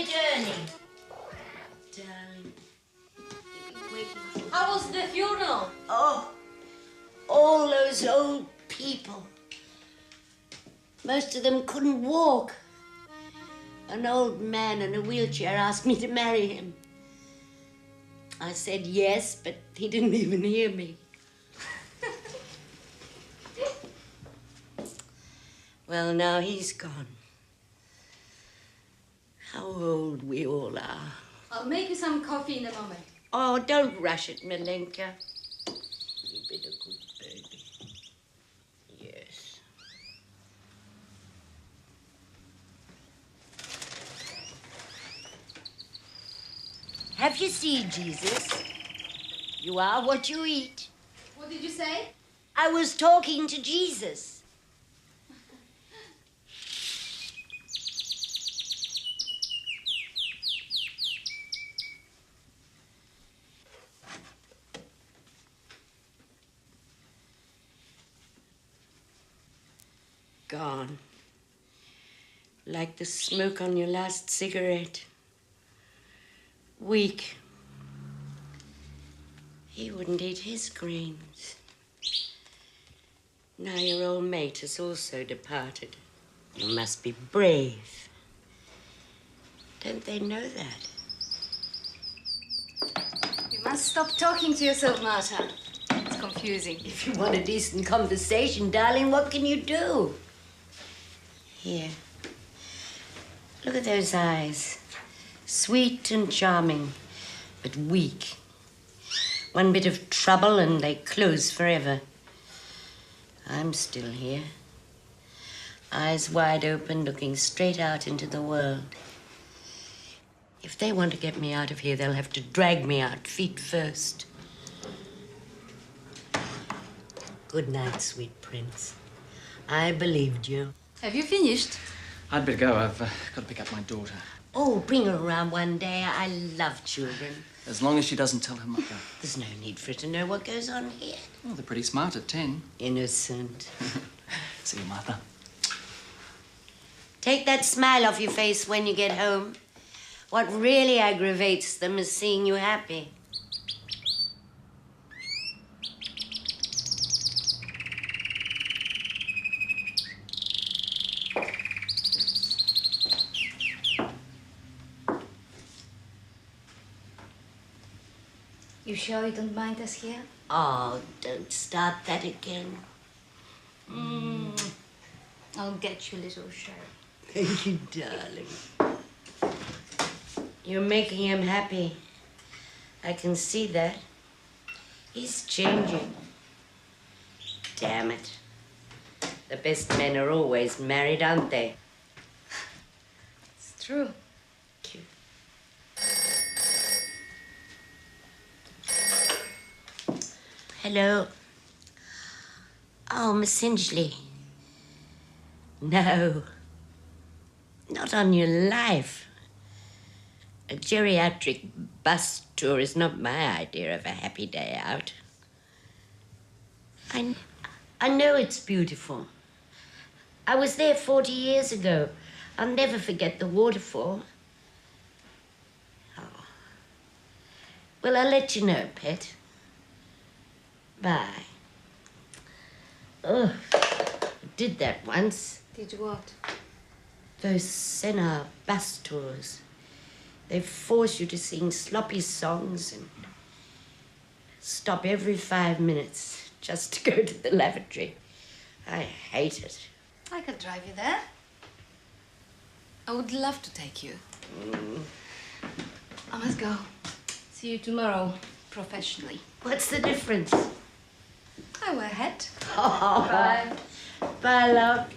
your journey? Darling, you've been waiting for... How was the funeral? Oh, all those old people. Most of them couldn't walk. An old man in a wheelchair asked me to marry him. I said yes, but he didn't even hear me. Well, now he's gone. How old we all are. I'll make you some coffee in a moment. Oh, don't rush it, Milenka. You've been a good baby. Yes. Have you seen Jesus? You are what you eat. What did you say? I was talking to Jesus. Gone. Like the smoke on your last cigarette. Weak. He wouldn't eat his grains. Now your old mate has also departed. You must be brave. Don't they know that? You must stop talking to yourself, Martha. It's confusing. If you want a decent conversation, darling, what can you do? Here. Look at those eyes. Sweet and charming, but weak. One bit of trouble and they close forever. I'm still here. Eyes wide open, looking straight out into the world. If they want to get me out of here, they'll have to drag me out, feet first. Good night, sweet prince. I believed you. Have you finished? I'd better go. I've got to pick up my daughter. Oh, bring her around one day. I love children. As long as she doesn't tell her mother. There's no need for her to know what goes on here. Well, they're pretty smart at 10. Innocent. See you, Martha. Take that smile off your face when you get home. What really aggravates them is seeing you happy. You sure you don't mind us here? Oh, don't start that again. I'll get you a little shirt. Thank you, darling. You're making him happy. I can see that. He's changing. Damn it. The best men are always married, aren't they? It's true. Cute. Hello. Oh, Miss Hingley. No. Not on your life. A geriatric bus tour is not my idea of a happy day out. I know it's beautiful. I was there 40 years ago. I'll never forget the waterfall. Oh. Well, I'll let you know, pet. Bye. Oh, I did that once. Did you what? Those Senna bus tours. They force you to sing sloppy songs and stop every 5 minutes just to go to the lavatory. I hate it. I could drive you there. I would love to take you. I must go. See you tomorrow, professionally. What's the difference? I wear a hat. Oh. Bye. Bye, love.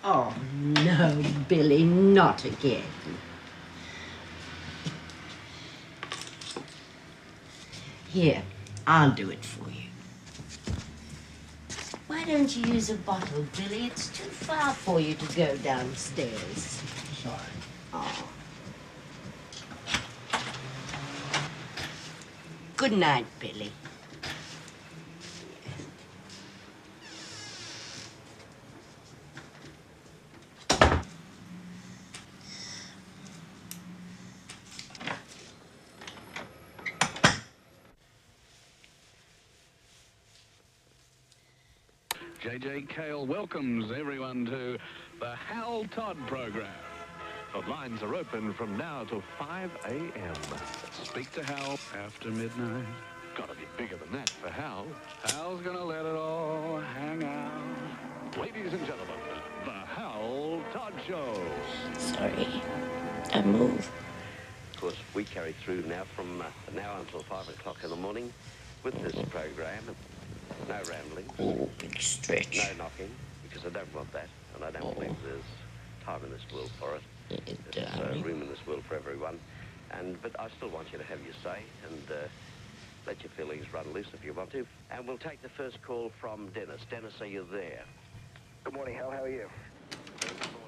Oh, no, Billy, not again. Here, I'll do it for you. Why don't you use a bottle, Billy? It's too far for you to go downstairs. Sorry. Oh. Good night, Billy. JJ Cale welcomes everyone to the Hal Todd program. The lines are open from now till 5 a.m. Speak to Hal after midnight. Gotta be bigger than that for Hal. Hal's gonna let it all hang out. Ladies and gentlemen, the Hal Todd Show. Sorry, I moved. Of course, we carry through now from now until 5 o'clock in the morning with this program. No rambling. Oh, big stretch. No knocking, because I don't want that, and I don't believe there's time in this world for it. There's room in this world for everyone. But I still want you to have your say and let your feelings run loose if you want to. And we'll take the first call from Dennis. Dennis, are you there? Good morning, Hal. How are you? Good morning.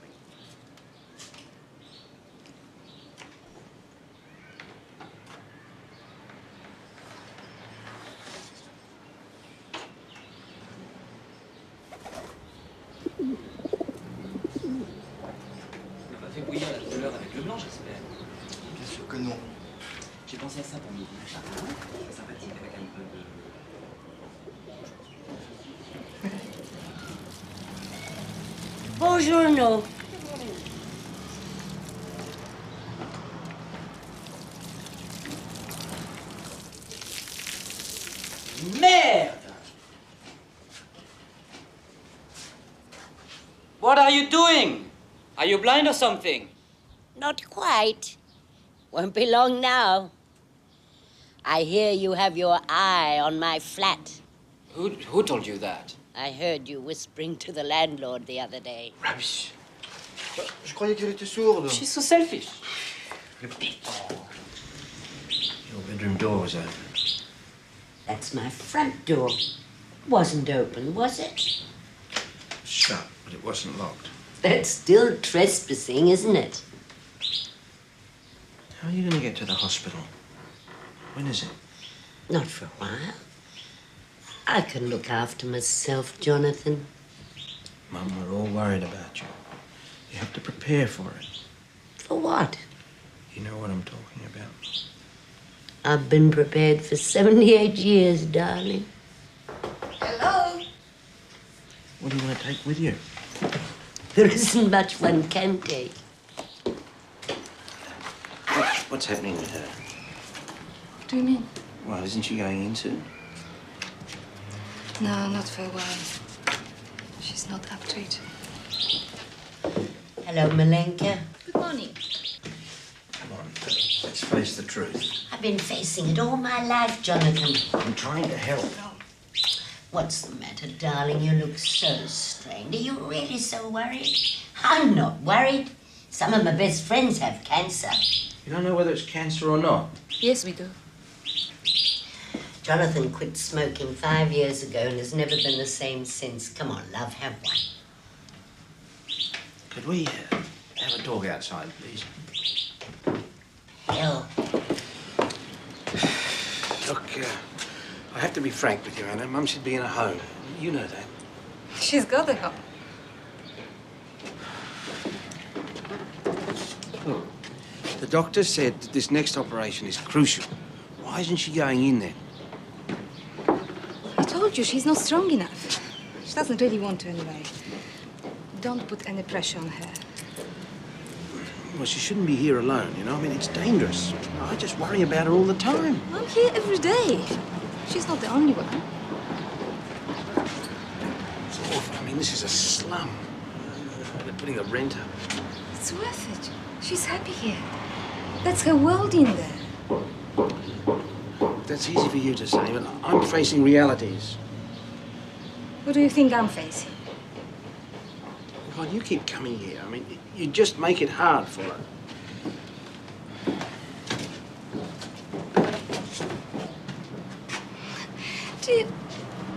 On va faire bouillir la douleur avec le blanc, j'espère. Bien sûr que non. J'ai pensé à ça pour midi. Très sympathique avec un peu de... Buongiorno. Merde! What are you doing? Are you blind or something? Not quite. Won't be long now. I hear you have your eye on my flat. Who told you that? I heard you whispering to the landlord the other day. Rubbish. Je croyais qu'elle était sourde. She's so selfish. Your bedroom door was open. That's my front door. Wasn't open, was it? Shut, but it wasn't locked. That's still trespassing, isn't it? How are you going to get to the hospital? When is it? Not for a while. I can look after myself, Jonathan. Mum, we're all worried about you. You have to prepare for it. For what? You know what I'm talking about. I've been prepared for 78 years, darling. Hello? What do you want to take with you? There isn't much one can take. What's happening with her? What do you mean? Well, isn't she going in soon? No, not for a while. She's not up to it. Hello, Malenka. Good morning. Come on, let's face the truth. I've been facing it all my life, Jonathan. I'm trying to help. What's the matter, darling? You look so strained. Are you really so worried? I'm not worried. Some of my best friends have cancer. You don't know whether it's cancer or not. Yes, we do. Jonathan quit smoking 5 years ago and has never been the same since. Come on, love, have one. Could we have a dog outside, please? Hell. Look, I have to be frank with you, Anna. Mum should be in a home. You know that. She's got a home. Look, the doctor said that this next operation is crucial. Why isn't she going in then? I told you she's not strong enough. She doesn't really want to anyway. Don't put any pressure on her. Well, she shouldn't be here alone, you know? I mean, it's dangerous. I just worry about her all the time. I'm here every day. She's not the only one. It's awful. I mean, this is a slum. They're putting the rent up. It's worth it. She's happy here. That's her world in there. That's easy for you to say, but I'm facing realities. What do you think I'm facing? Con, you keep coming here. I mean, you just make it hard for her.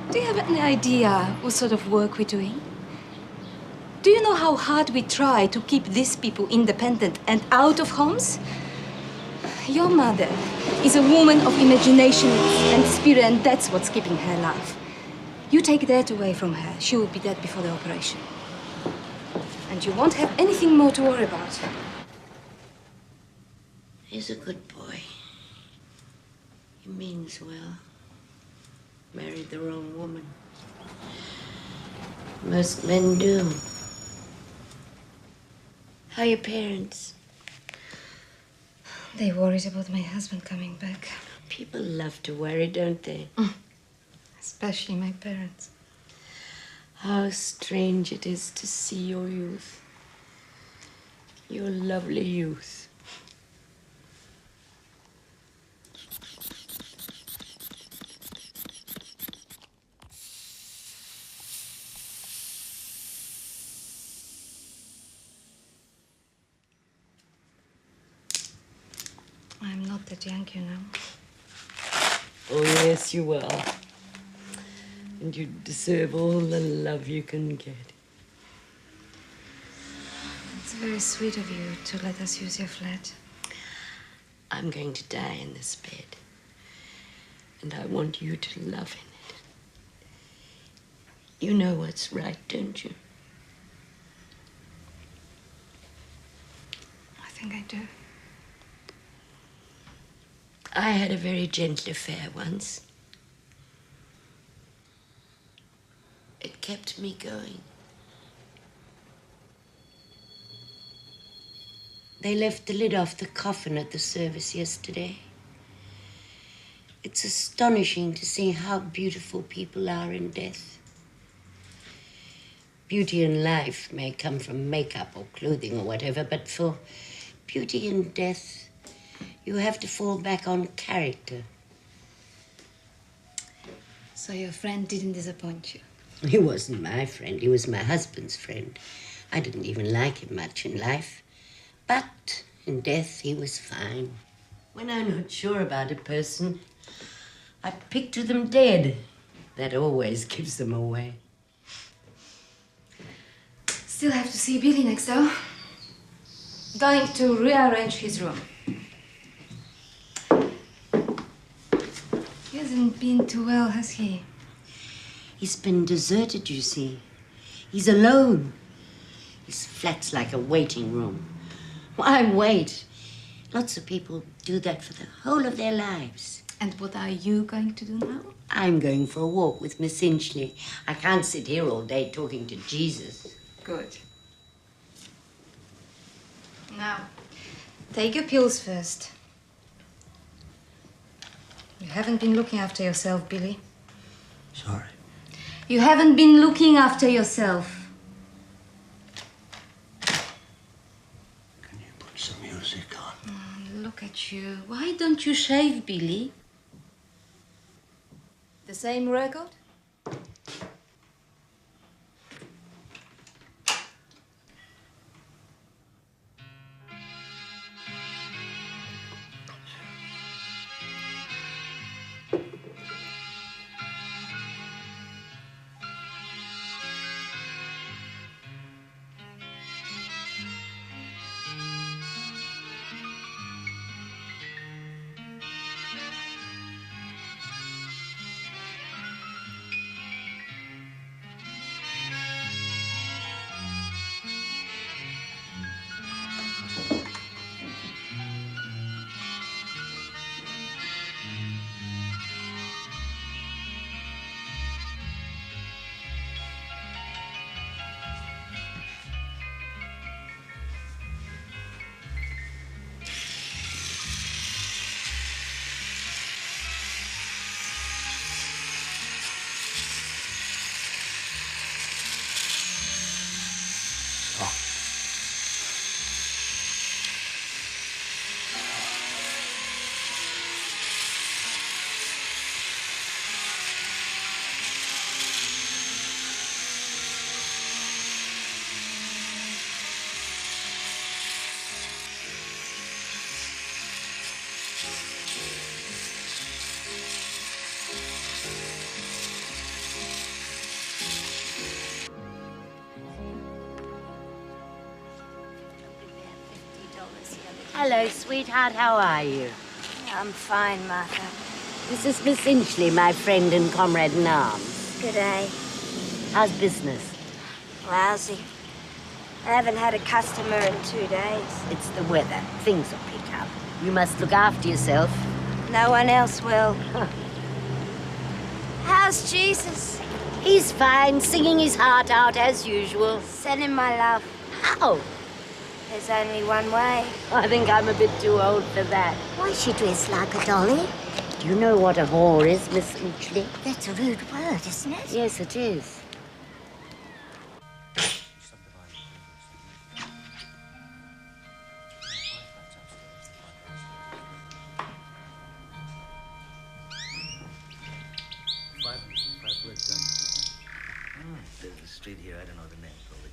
Do you have any idea what sort of work we're doing? Do you know how hard we try to keep these people independent and out of homes? Your mother is a woman of imagination and spirit, and that's what's keeping her alive. You take that away from her, she will be dead before the operation. And you won't have anything more to worry about. He's a good boy. He means well. Married the wrong woman. Most men do. How are your parents? They worried about my husband coming back. People love to worry, don't they? Especially my parents. How strange it is to see your youth. Your lovely youth. I'm not that young, you know. Oh, yes, you are. And you deserve all the love you can get. It's very sweet of you to let us use your flat. I'm going to die in this bed. And I want you to love in it. You know what's right, don't you? I think I do. I had a very gentle affair once. It kept me going. They left the lid off the coffin at the service yesterday. It's astonishing to see how beautiful people are in death. Beauty in life may come from makeup or clothing or whatever, but for beauty in death, you have to fall back on character. So your friend didn't disappoint you? He wasn't my friend. He was my husband's friend. I didn't even like him much in life. But in death, he was fine. When I'm not sure about a person, I picture them dead. That always gives them away. Still have to see Billy next, though. Going to rearrange his room. He hasn't been too well, has he? He's been deserted, you see. He's alone. His flat's like a waiting room. Why wait? Lots of people do that for the whole of their lives. And what are you going to do now? I'm going for a walk with Miss Inchley. I can't sit here all day talking to Jesus. Good. Now, take your pills first. You haven't been looking after yourself, Billy. Sorry. You haven't been looking after yourself. Can you put some music on? Oh, look at you. Why don't you shave, Billy? The same record? Hello, sweetheart. How are you? I'm fine, Martha. This is Miss Inchley, my friend and comrade in arms. Good day. How's business? Lousy. I haven't had a customer in 2 days. It's the weather. Things will pick up. You must look after yourself. No one else will. How's Jesus? He's fine, singing his heart out as usual. Send him my love. How? There's only one way. I think I'm a bit too old for that. Why is she dressed like a dolly? Do you know what a whore is, Miss Inchley? That's a rude word, isn't it? Yes, it is. There's a street here, I don't know the name, called the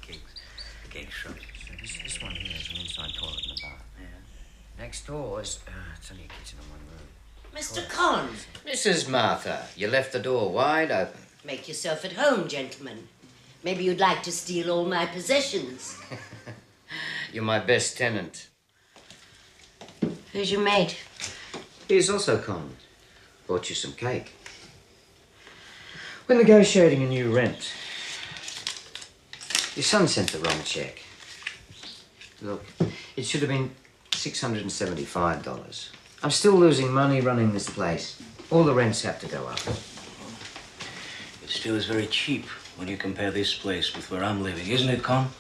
Cake Shop. So this one here is an inside toilet and a bath. Yeah. Next door is, it's only a kitchen and one room. Mr. Conn, Mrs. Martha, you left the door wide open. make yourself at home, gentlemen. Maybe you'd like to steal all my possessions. You're my best tenant. Who's your mate? He's also Con. Bought you some cake. We're negotiating a new rent. Your son sent the wrong check. Look, it should have been $675. I'm still losing money running this place. All the rents have to go up. It still is very cheap when you compare this place with where I'm living, isn't it, Con?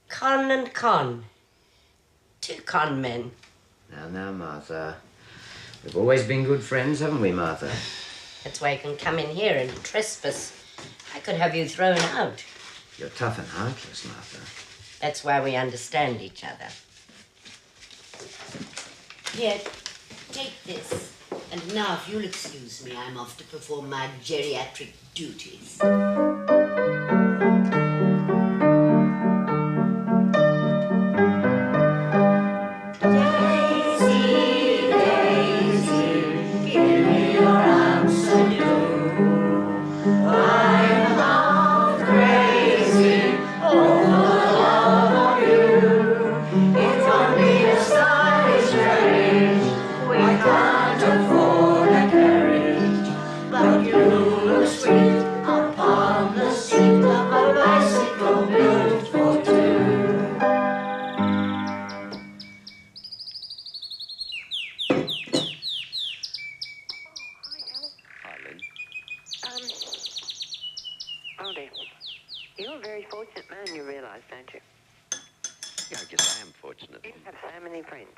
Con and Con. Two con men. Now, Martha. We've always been good friends, haven't we, Martha? That's why you can come in here and trespass. I could have you thrown out. You're tough and heartless, Martha. That's why we understand each other. Here, take this. And now, if you'll excuse me, I'm off to perform my geriatric duties. You're a very fortunate man, you realise, don't you? Yeah, I guess I am fortunate. You have so many friends.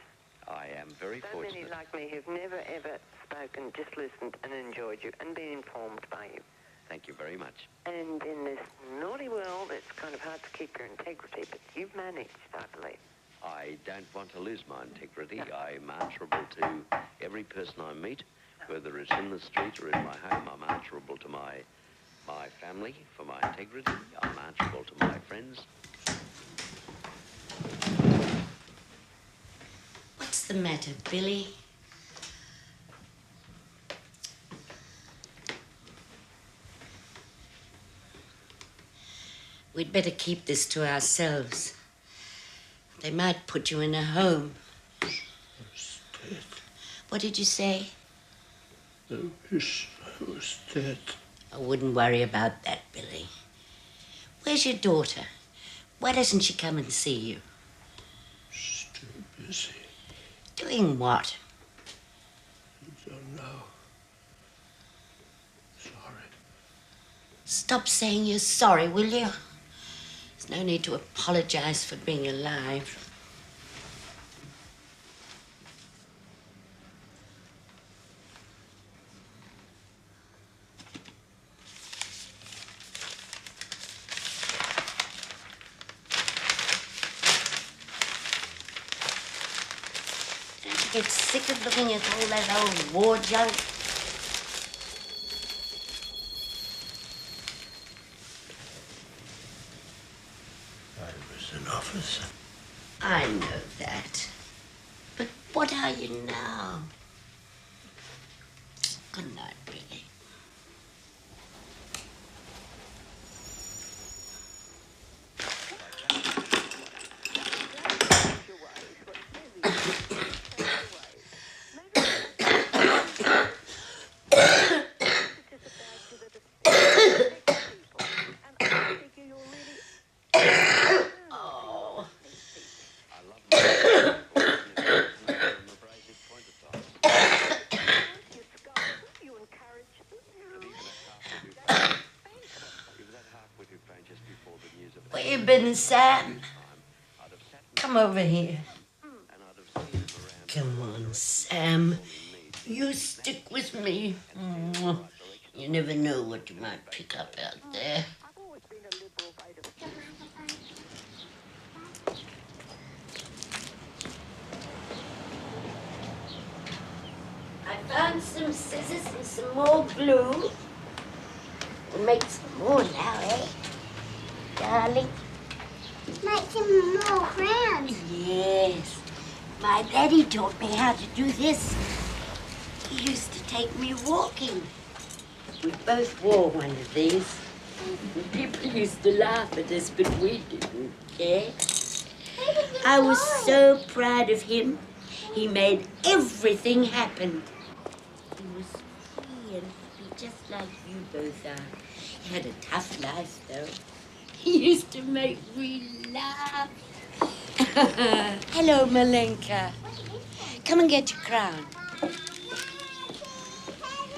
I am very So fortunate. many like me who've never, ever spoken, just listened and enjoyed you and been informed by you. Thank you very much. And in this naughty world, it's kind of hard to keep your integrity, but you've managed, I believe. I don't want to lose my integrity. I'm answerable to every person I meet, whether it's in the street or in my home. I'm answerable to my family for my integrity. I'm answerable to my friends. What's the matter, Billy? We'd better keep this to ourselves. They might put you in a home. What did you say? I wish I was dead. I wouldn't worry about that, Billy. Where's your daughter? Why doesn't she come and see you? She's too busy. Doing what? I don't know. Sorry. Stop saying you're sorry, will you? There's no need to apologize for being alive. Don't you get sick of looking at all that old war junk? I was an officer. I know that. But what are you now? Good night, Billy. Where you been, Sam? Come over here. Come on, Sam. You stick with me. You never know what you might pick up out there. I found some scissors and some more glue. We'll make some more now, eh? Darling? Make some more crayons. Yes. My daddy taught me how to do this. He used to take me walking. We both wore one of these. People used to laugh at us, but we didn't care. I was so proud of him. He made everything happen. He was free and happy, just like you both are. He had a tough life, though. He used to make me laugh. Hello, Malenka. Come and get your crown.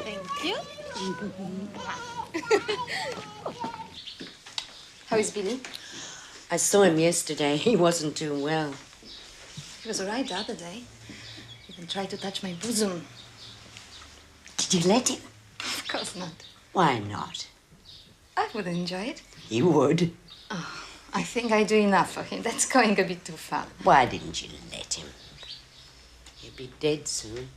Thank you. How is Billy? I saw him yesterday. He wasn't too well. He was all right the other day. Even tried to touch my bosom. Did you let him? Of course not. Why not? I would enjoy it. He would. Oh, I think I do enough for him. That's going a bit too far. Why didn't you let him? He'll be dead soon.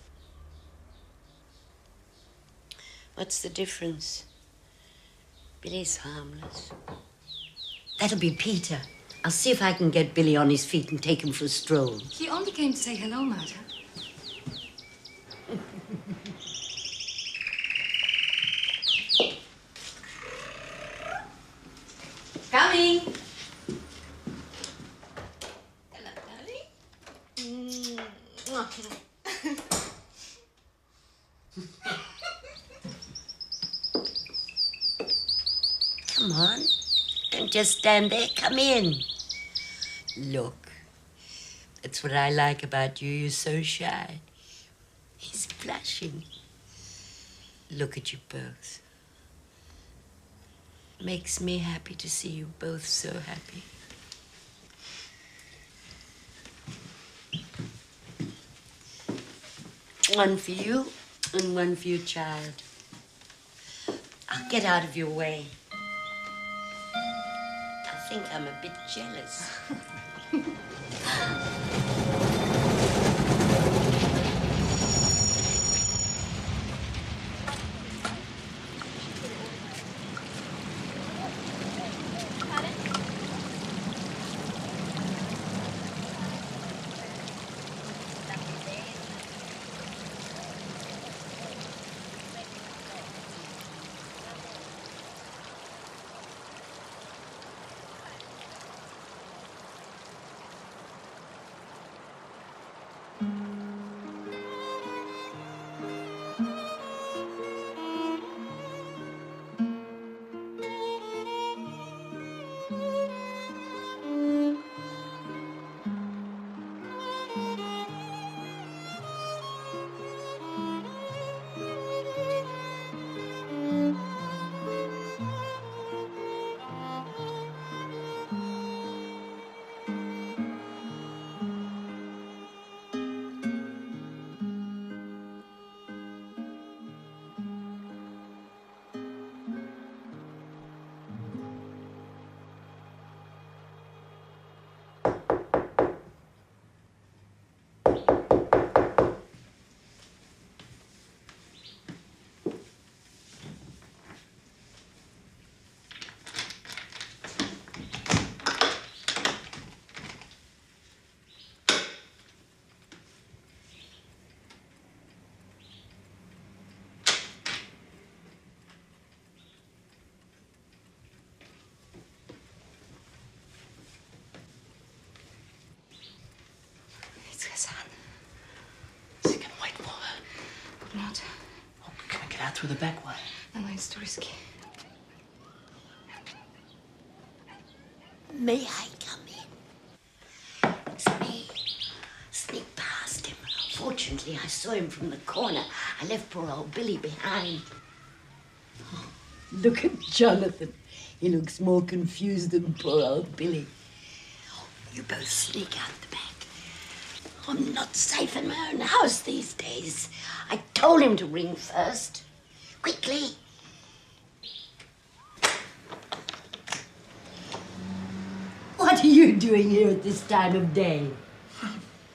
What's the difference? Billy's harmless. That'll be Peter. I'll see if I can get Billy on his feet and take him for a stroll. He only came to say hello, Mother. Coming. Hello, darling. Come on. Don't just stand there. Come in. Look. That's what I like about you. You're so shy. He's blushing. Look at you both. Makes me happy to see you both so happy. One for you and one for your child. I'll get out of your way. I think I'm a bit jealous. Not. Oh, can I get out through the back way? No, it's too risky. May I come in? Sneak past him. Fortunately, I saw him from the corner. I left poor old Billy behind. Oh, look at Jonathan. He looks more confused than poor old Billy. You both sneak out the back. I'm not safe in my own house these days. I told him to ring first. Quickly. What are you doing here at this time of day?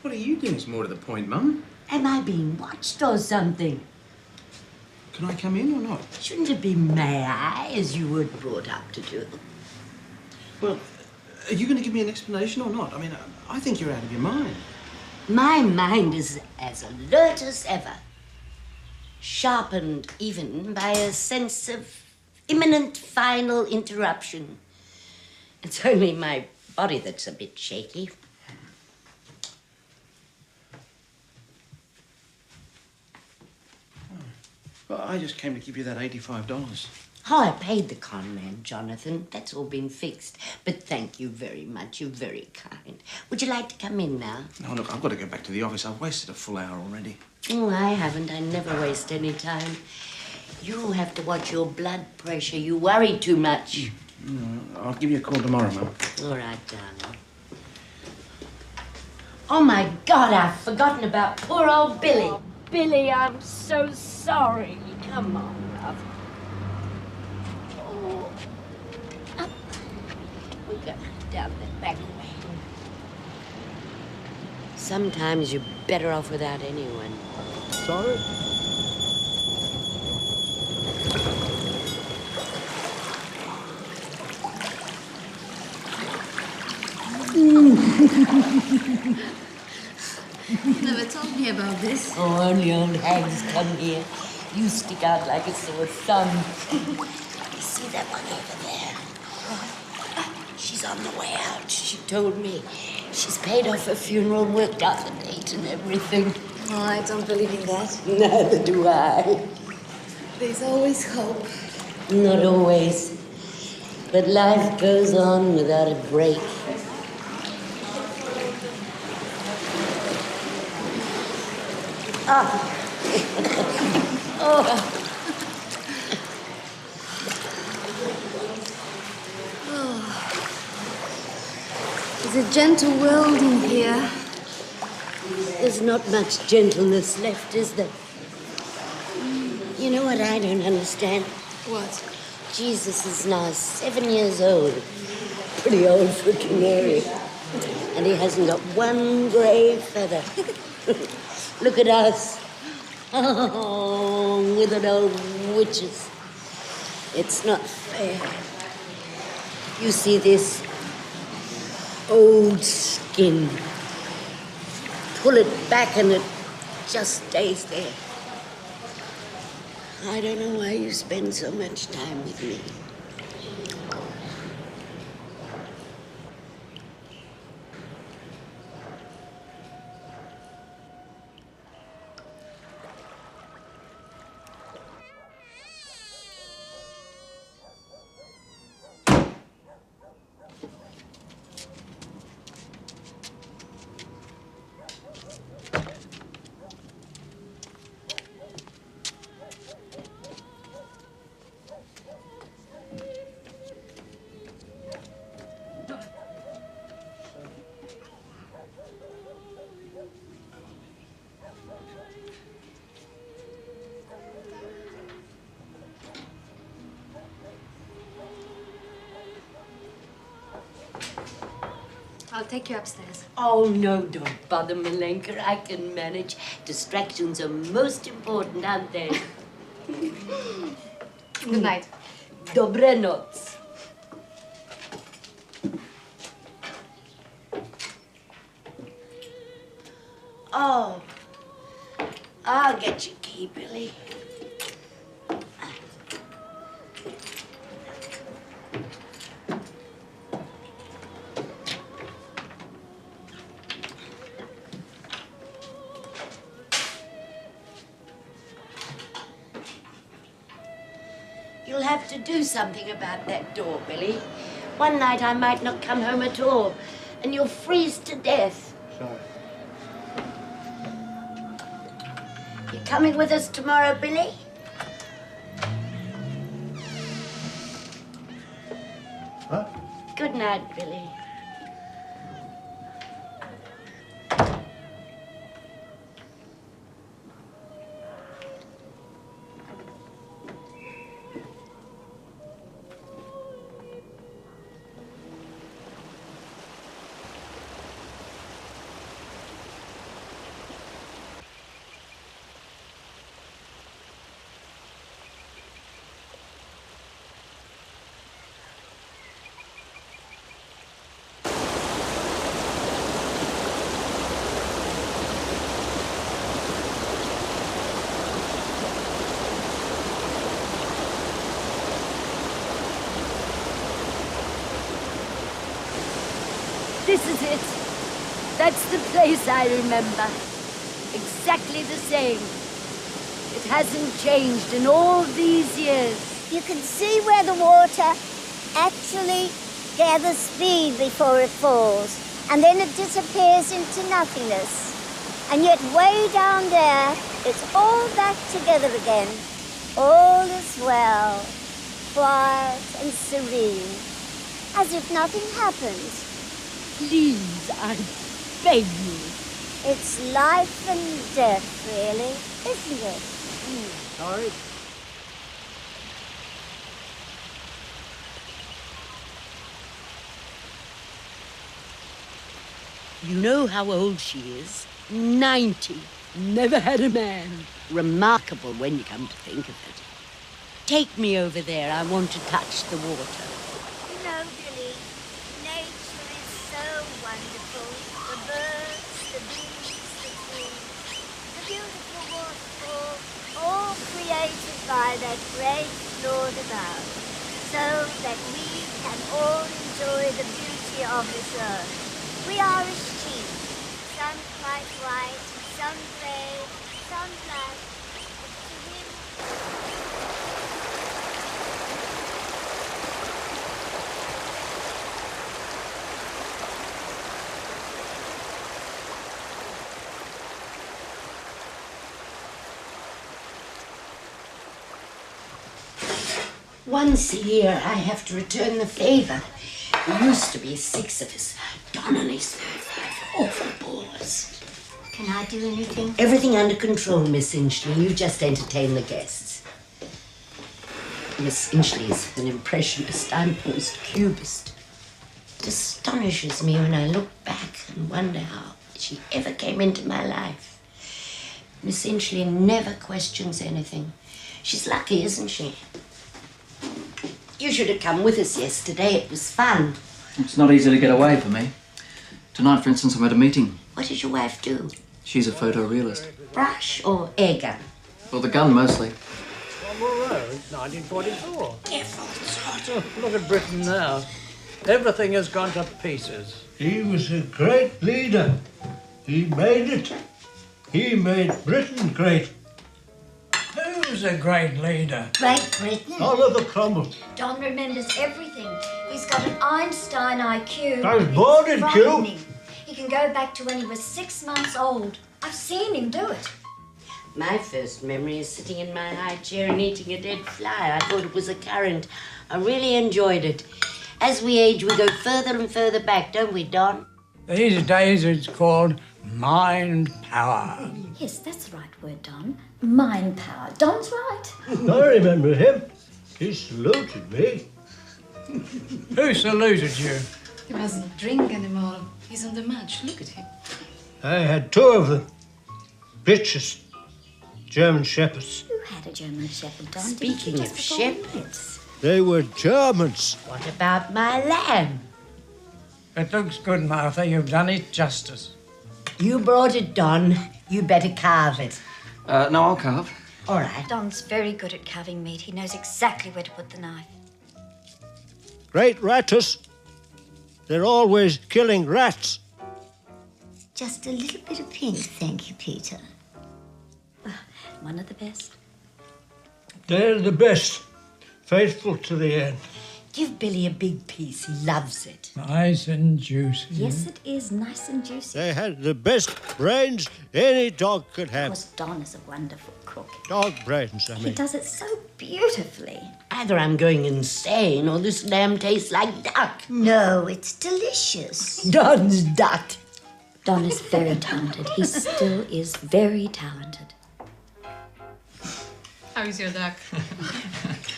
What are you doing is more to the point, Mum. Am I being watched or something? Can I come in or not? Shouldn't it be may I, as you were brought up to do? Well, are you going to give me an explanation or not? I mean, I think you're out of your mind. My mind is as alert as ever, sharpened even by a sense of imminent final interruption. It's only my body that's a bit shaky. Well, I just came to give you that $85. Oh, I paid the con man, Jonathan. That's all been fixed. But thank you very much. You're very kind. Would you like to come in now? No, look, I've got to go back to the office. I've wasted a full hour already. Oh, I haven't. I never waste any time. You have to watch your blood pressure. You worry too much. I'll give you a call tomorrow, Mum. All right, darling. Oh, my God, I've forgotten about poor old Billy. Oh, Billy, I'm so sorry. Come on, love. Up. We'll go down the back way. Sometimes you're better off without anyone. Sorry? Never told me about this. Oh, only old hags come here. You stick out like a sore thumb. You see that one over there? She's on the way out. She told me. She's paid off her funeral, worked out the date and everything. Oh, I don't believe in that. Neither do I. There's always hope. Not always. But life goes on without a break. Ah. Oh. It's a gentle world in here. There's not much gentleness left, is there? You know what I don't understand? What? Jesus is now 7 years old. Pretty old for a canary. And he hasn't got one grey feather. Look at us. Oh, withered old witches. It's not fair. You see this old skin. Pull it back and it just stays there. I don't know why you spend so much time with me. I'll take you upstairs. Oh, no, don't bother, Malenka. I can manage. Distractions are most important, aren't they? Good night. Dobre noc. Oh, I'll get your key, Billy. You'll have to do something about that door, Billy. One night I might not come home at all, and you'll freeze to death. Sorry. You coming with us tomorrow, Billy? Huh? Good night, Billy. This is it. That's the place I remember. Exactly the same. It hasn't changed in all these years. You can see where the water actually gathers speed before it falls, and then it disappears into nothingness. And yet way down there, it's all back together again. All is well, quiet and serene, as if nothing happened. Please, I beg you. It's life and death, really, isn't it? Sorry. You know how old she is? 90. Never had a man. Remarkable when you come to think of it. Take me over there. I want to touch the water. You know, Billy, nature is so wonderful. The birds, the bees, the trees, the beautiful waterfall, all created by that great Lord above, so that we can all enjoy the beauty of this earth. We are as sheep, some quite white, some grey, some black. But to him, Once a year, I have to return the favour. There used to be 6 of us. Don and his 5 awful bores. can I do anything? Everything under control, Miss Inchley. You just entertain the guests. Miss Inchley's an impressionist. I'm post-cubist. It astonishes me when I look back and wonder how she ever came into my life. Miss Inchley never questions anything. She's lucky, isn't she? You should have come with us yesterday. It was fun. It's not easy to get away for me. Tonight, for instance, I'm at a meeting. What does your wife do? She's a photorealist. Brush or air gun? Well, the gun mostly. Cromwell Road, 1944. Careful, it's hot. Oh, look at Britain now. Everything has gone to pieces. He was a great leader. He made it. He made Britain great. Who's a great leader? Great Britain. Oliver Cromwell. Don remembers everything. He's got an Einstein IQ. I was born in Kew. He can go back to when he was 6 months old. I've seen him do it. My first memory is sitting in my high chair and eating a dead fly. I thought it was a currant. I really enjoyed it. As we age, we go further and further back, don't we, Don? These days it's called mind power. Yes, that's the right word, Don. Mind power. Don's right. I remember him. He saluted me. Who saluted you? He mustn't drink anymore. He's on the march. Look at him. I had 2 of them. Bitches. German shepherds. Who had a German shepherd, Don? Speaking of shepherds, They were Germans. what about my lamb? It looks good, Martha. You've done it justice. You brought it, Don. You better carve it. No, I'll carve. All right. Don's very good at carving meat. He knows exactly where to put the knife. Great ratters. They're always killing rats. Just a little bit of pink, thank you, Peter. One of the best. They're the best. Faithful to the end. Give Billy a big piece. He loves it. Nice and juicy. Yes, it is nice and juicy. They had the best brains any dog could Of have. course, Don is a wonderful cook. Dog brains, I He mean. does it so beautifully. Either I'm going insane or this lamb tastes like duck. No, it's delicious. Don's duck. Don is very talented. He still is very talented. How is your duck?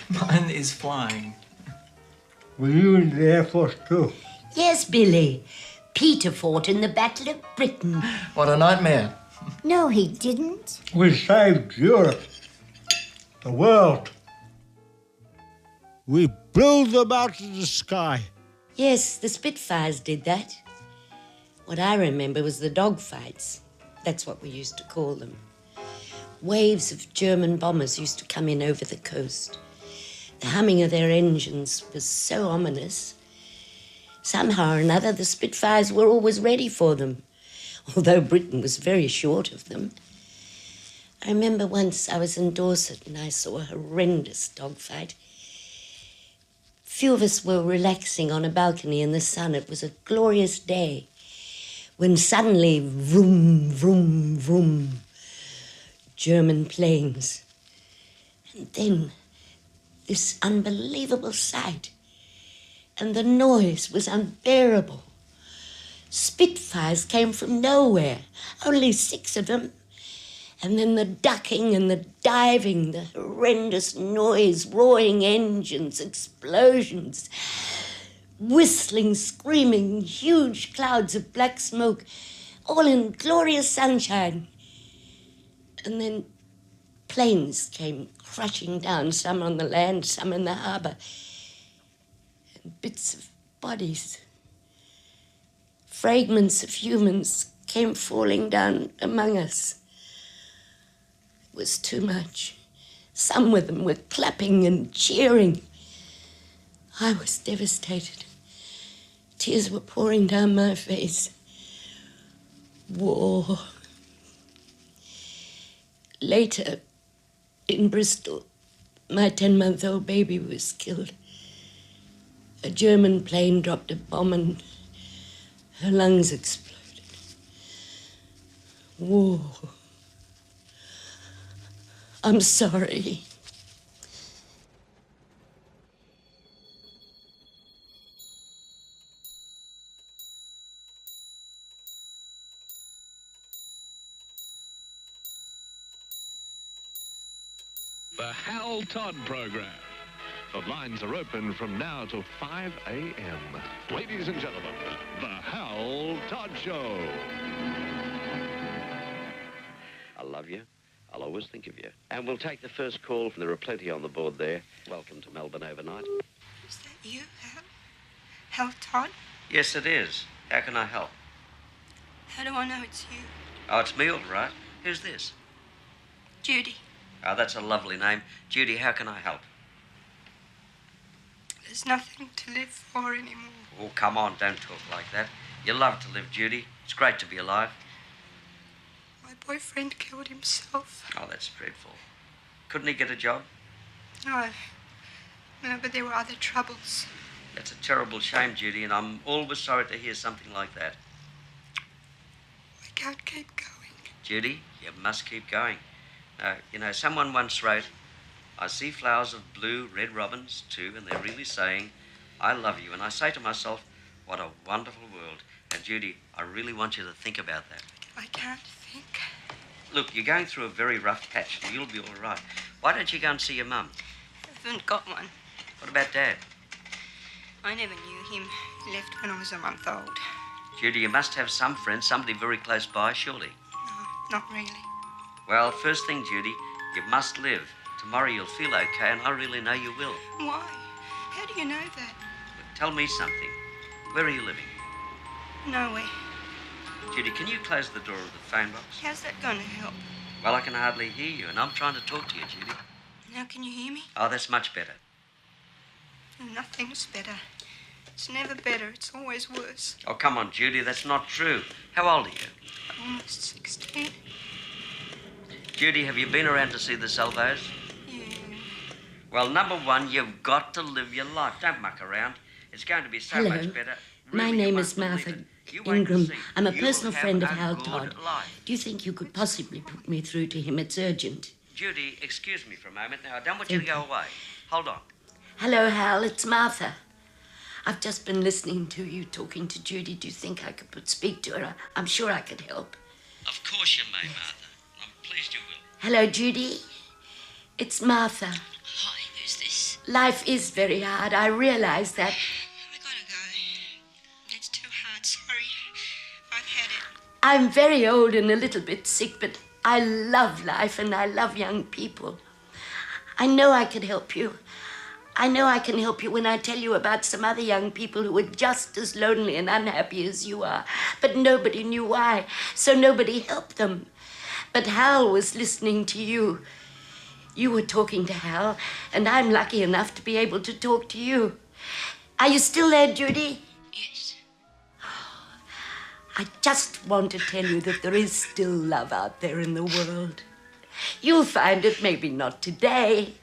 Mine is flying. Were you in the Air Force too? Yes, Billy. Peter fought in the Battle of Britain. What a nightmare. No, he didn't. We saved Europe. The world. We blew them out of the sky. Yes, the Spitfires did that. What I remember was the dogfights. That's what we used to call them. Waves of German bombers used to come in over the coast. The humming of their engines was so ominous. Somehow or another, the Spitfires were always ready for them, although Britain was very short of them. I remember once I was in Dorset and I saw a horrendous dogfight. Few of us were relaxing on a balcony in the sun. It was a glorious day when suddenly, vroom, vroom, vroom, German planes. And then this unbelievable sight. And the noise was unbearable. Spitfires came from nowhere, only 6 of them. And then the ducking and the diving, the horrendous noise, roaring engines, explosions, whistling, screaming, huge clouds of black smoke, all in glorious sunshine. And then planes came crashing down, some on the land, some in the harbour. And bits of bodies, fragments of humans came falling down among us. It was too much. Some of them were clapping and cheering. I was devastated. Tears were pouring down my face. War. Later, in Bristol, my 10-month-old baby was killed. A German plane dropped a bomb and her lungs exploded. War. I'm sorry. The Hal Todd Program. The lines are open from now till 5 a.m. Ladies and gentlemen, The Hal Todd Show. I love you. I'll always think of you. And we'll take the first call. There are plenty on the board there. Welcome to Melbourne overnight. Is that you, Hal? Hal Todd? Yes, it is. How can I help? How do I know it's you? Oh, it's me, all right. Who's this? Judy. Oh, that's a lovely name. Judy, how can I help? There's nothing to live for anymore. Oh, come on, don't talk like that. You love to live, Judy. It's great to be alive. My boyfriend killed himself. Oh, that's dreadful. Couldn't he get a job? No, but there were other troubles. That's a terrible shame, Judy, and I'm always sorry to hear something like that. I can't keep going. Judy, you must keep going. Someone once wrote, I see flowers of blue, red robins too, and they're really saying, I love you. And I say to myself, what a wonderful world. And Judy, I really want you to think about that. I can't think. Look, you're going through a very rough patch, and you'll be all right. Why don't you go and see your mum? I haven't got one. What about Dad? I never knew him. He left when I was a month old. Judy, you must have some friend, somebody very close by, surely. No, not really. Well, first thing, Judy, you must live. Tomorrow you'll feel okay, and I really know you will. Why? How do you know that? But tell me something. Where are you living? Nowhere. Judy, can you close the door of the phone box? How's that going to help? Well, I can hardly hear you, and I'm trying to talk to you, Judy. Now can you hear me? Oh, that's much better. Nothing's better. It's never better. It's always worse. Oh, come on, Judy, that's not true. How old are you? Almost 16. Judy, have you been around to see the Salvos? Yeah. Well, number one, you've got to live your life. Don't muck around. It's going to be so Hello. much better. My Really, name you is won't Martha believe it. You wait and Ingram. see. I'm a You'll personal have friend of a Hal good Todd. life. Do you think you could possibly put me through to him? It's urgent. Judy, excuse me for a moment. Now, I don't want you to go away. Hold on. Hello, Hal. It's Martha. I've just been listening to you talking to Judy. Do you think I could speak to her? I'm sure I could help. Of course you may, Martha. I'm pleased you will. Hello, Judy. It's Martha. Hi, who's this? Life is very hard. I realize that. I gotta go. It's too hard, sorry. I've had it. I'm very old and a little bit sick, but I love life and I love young people. I know I can help you. I know I can help you when I tell you about some other young people who were just as lonely and unhappy as you are, but nobody knew why, so nobody helped them. But Hal was listening to you. You were talking to Hal, and I'm lucky enough to be able to talk to you. Are you still there, Judy? Yes. I just want to tell you that there is still love out there in the world. You'll find it, maybe not today.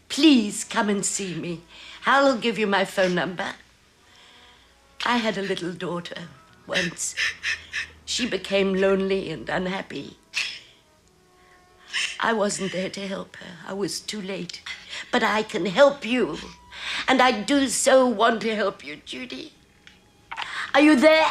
Please come and see me. Hal will give you my phone number. I had a little daughter once. She became lonely and unhappy. I wasn't there to help her. I was too late. But I can help you. And I do so want to help you, Judy. Are you there?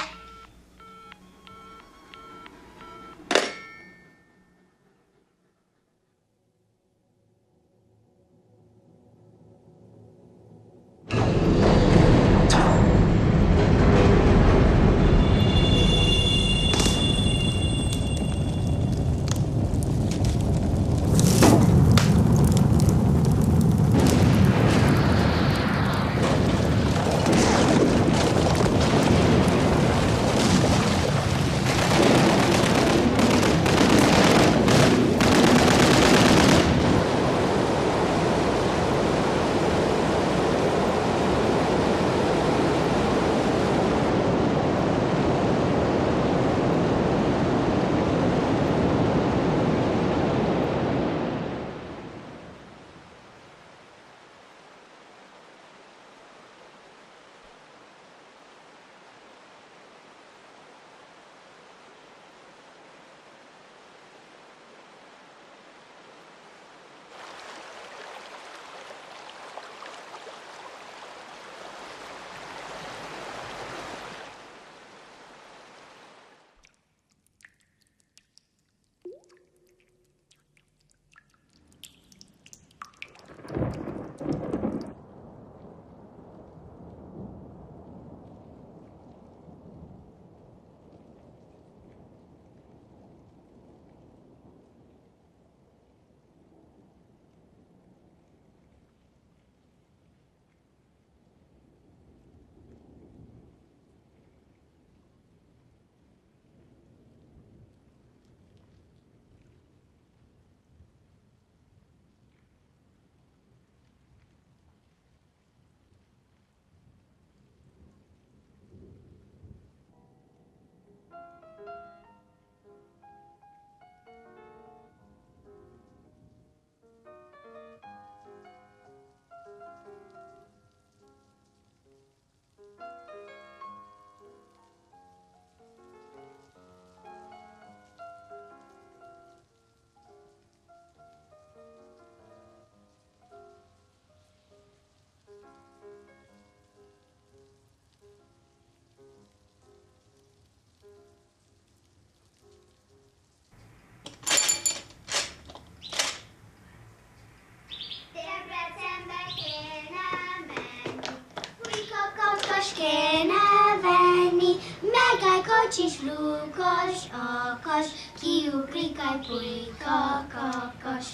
Kéne venni, meg egy kocsis lukas, akas, kiugrik egy pulyka, kakas.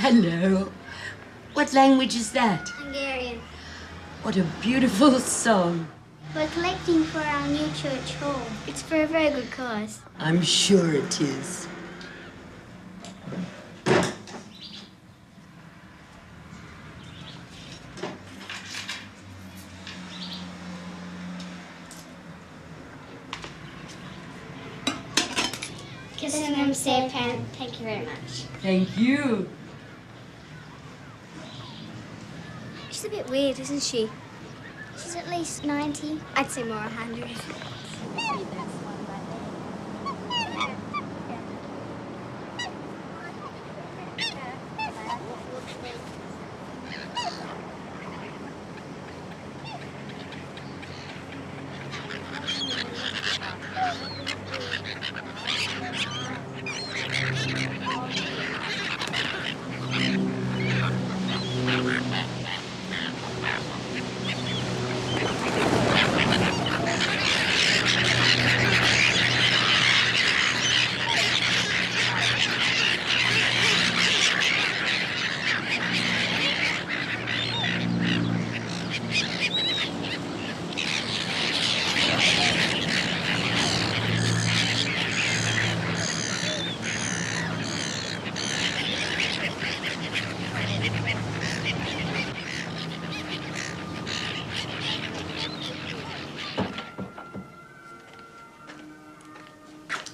Hello. What language is that? Hungarian. What a beautiful song. We're collecting for our new church home. It's for a very good cause. I'm sure it is. Köszönöm szépen. Thank you very much. Thank you. bit weird, isn't she? She's at least 90. I'd say more 100.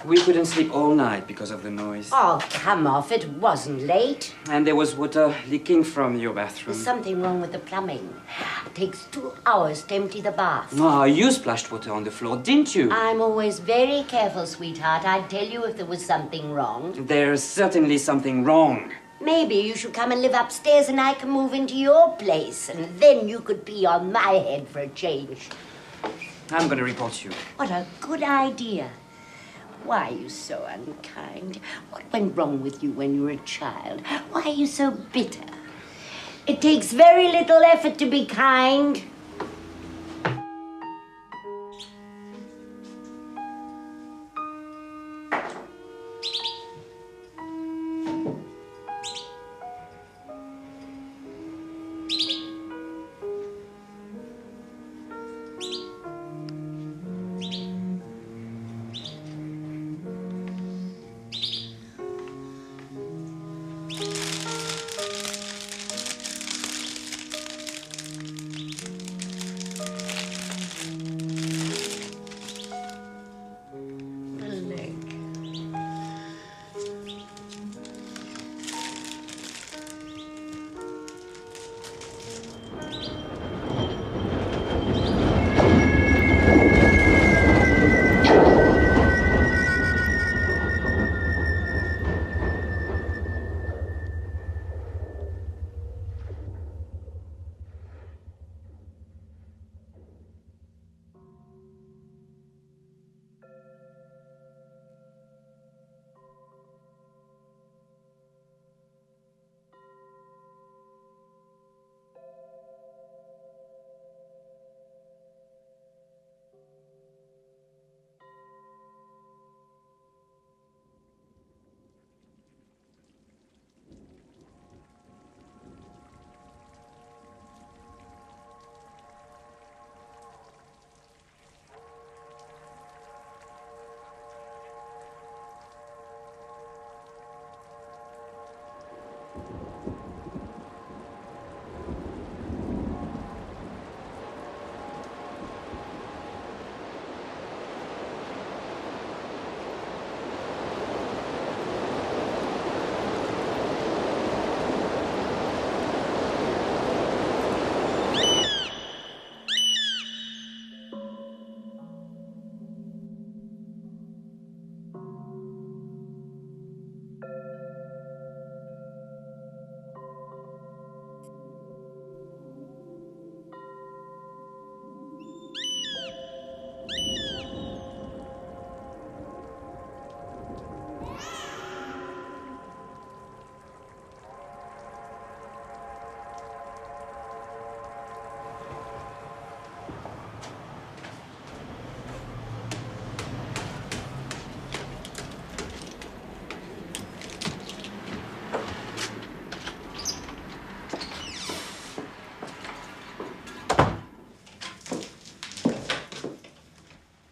We couldn't sleep all night because of the noise. Oh, come off. It wasn't late. And there was water leaking from your bathroom. There's something wrong with the plumbing. It takes 2 hours to empty the bath. No, you splashed water on the floor, didn't you? I'm always very careful, sweetheart. I'd tell you if there was something wrong. There's certainly something wrong. Maybe you should come and live upstairs and I can move into your place. And then you could pee on my head for a change. I'm going to report you. What a good idea. Why are you so unkind? What went wrong with you when you were a child? Why are you so bitter? It takes very little effort to be kind.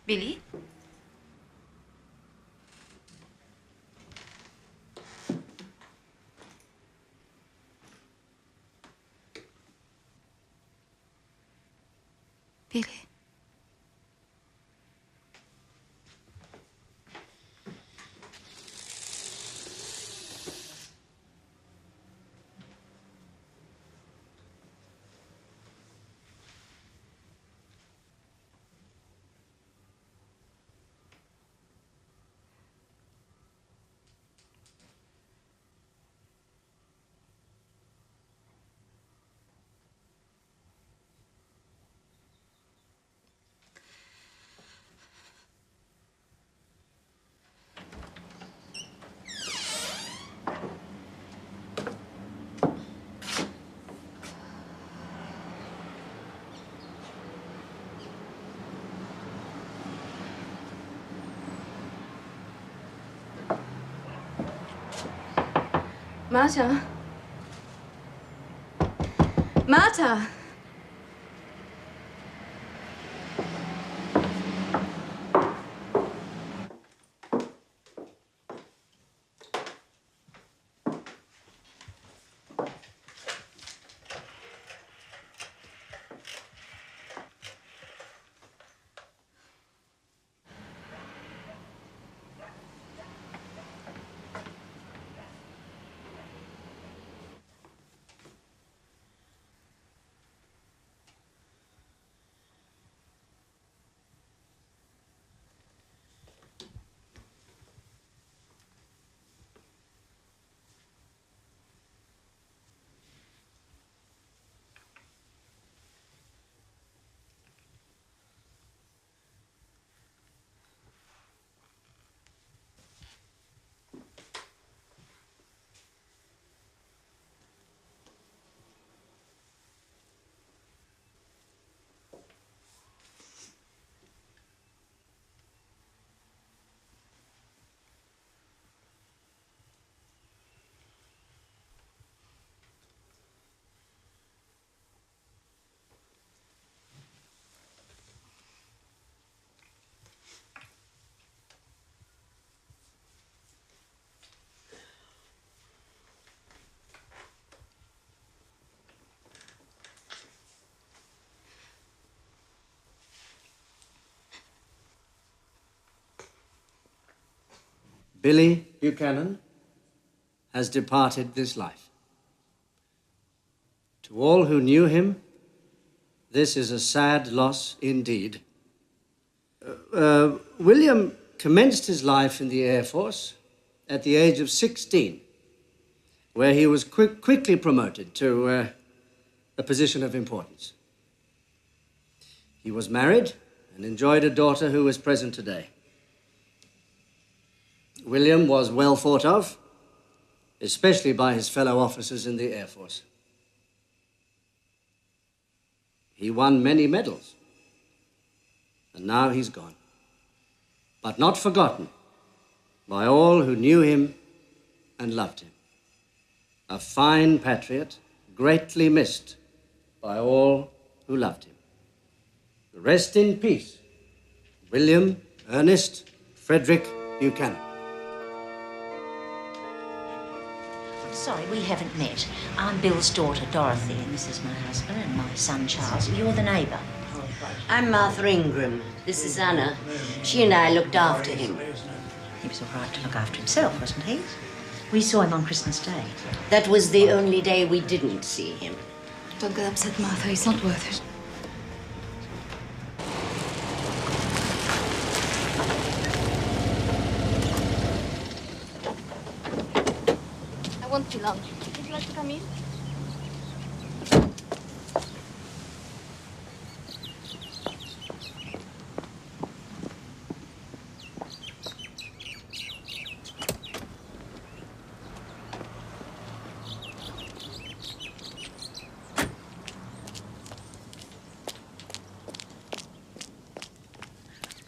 Billy? Billy? Marta? Marta! Billy Buchanan has departed this life. To all who knew him, this is a sad loss indeed. William commenced his life in the Air Force at the age of 16, where he was quickly promoted to a position of importance. He was married and enjoyed a daughter who is present today. William was well thought of, especially by his fellow officers in the Air Force. He won many medals, and now he's gone, but not forgotten by all who knew him and loved him. A fine patriot, greatly missed by all who loved him. Rest in peace, William Ernest Frederick Buchanan. Sorry, we haven't met. I'm Bill's daughter, Dorothy, and this is my husband and my son, Charles. You're the neighbour. I'm Martha Ingram. This is Anna. She and I looked after him. He was all right to look after himself, wasn't he? We saw him on Christmas Day. That was the only day we didn't see him. Don't get upset, Martha. It's not worth it. I won't be long. Would you like to come in?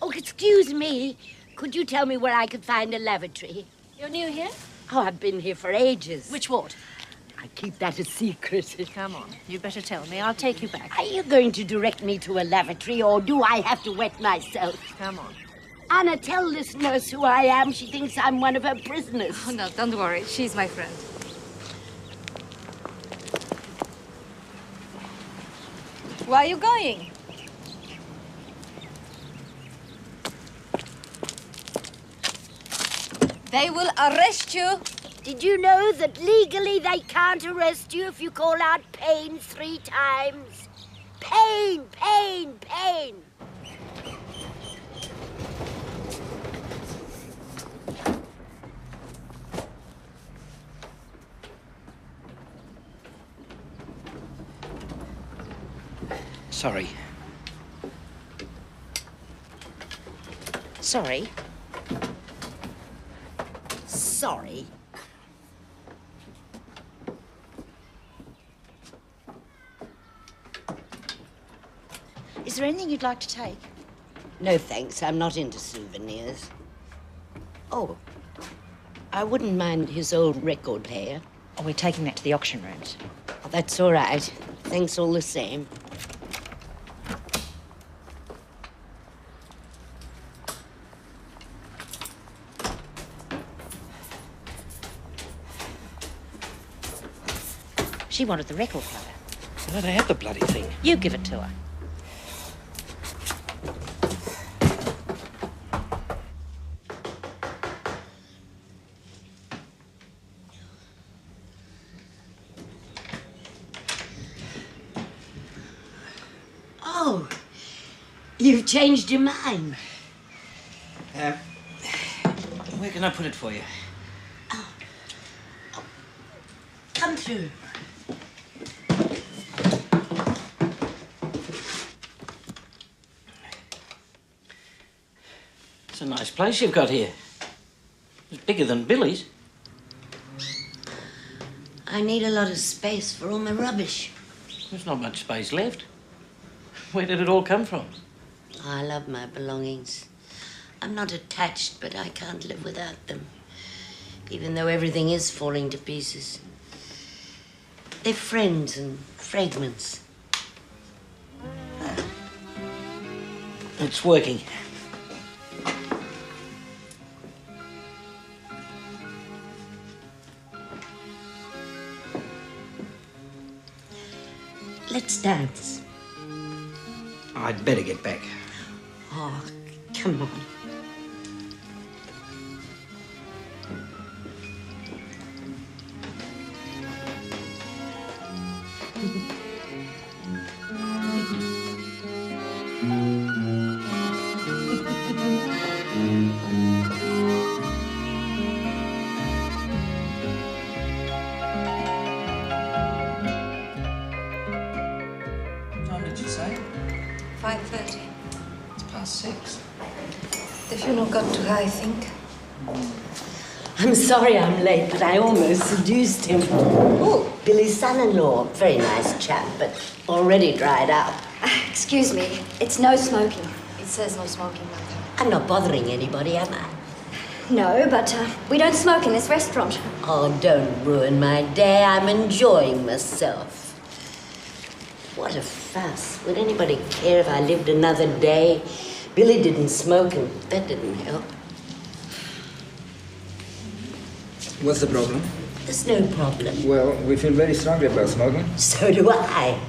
Oh, excuse me. Could you tell me where I could find a lavatory? You're new here? Oh, I've been here for ages. Which ward? I keep that a secret. Come on, you better tell me. I'll take you back. Are you going to direct me to a lavatory, or do I have to wet myself? Come on. Anna, tell this nurse who I am. She thinks I'm one of her prisoners. Oh, no, don't worry. She's my friend. Where are you going? They will arrest you. Did you know that legally they can't arrest you if you call out pain 3 times? Pain, pain, pain. Sorry. Sorry. Sorry. Is there anything you'd like to take? No, thanks. I'm not into souvenirs. Oh, I wouldn't mind his old record player. Oh, we're taking that to the auction rooms. Oh, that's all right. Thanks all the same. She wanted the record player. Let her have the bloody thing. You give it to her. Oh, you've changed your mind. Where can I put it for you? Come through. It's a nice place you've got here. It's bigger than Billy's. I need a lot of space for all my rubbish. There's not much space left. Where did it all come from? I love my belongings. I'm not attached, but I can't live without them. Even though everything is falling to pieces. They're friends and fragments. It's working. Let's dance. I'd better get back. Oh, come on. What time did you say? 5:30. It's past 6. The funeral got too high, I think. I'm sorry I'm late, but I almost seduced him. Oh, Billy's son-in-law. Very nice chap, but already dried up. Excuse me, it's no smoking. It says no smoking, Mother. I'm not bothering anybody, am I? No, but we don't smoke in this restaurant. Oh, don't ruin my day. I'm enjoying myself. What a fuss. Would anybody care if I lived another day? Billy didn't smoke, and that didn't help. What's the problem? There's no problem. Well, we feel very strongly about smoking. So do I.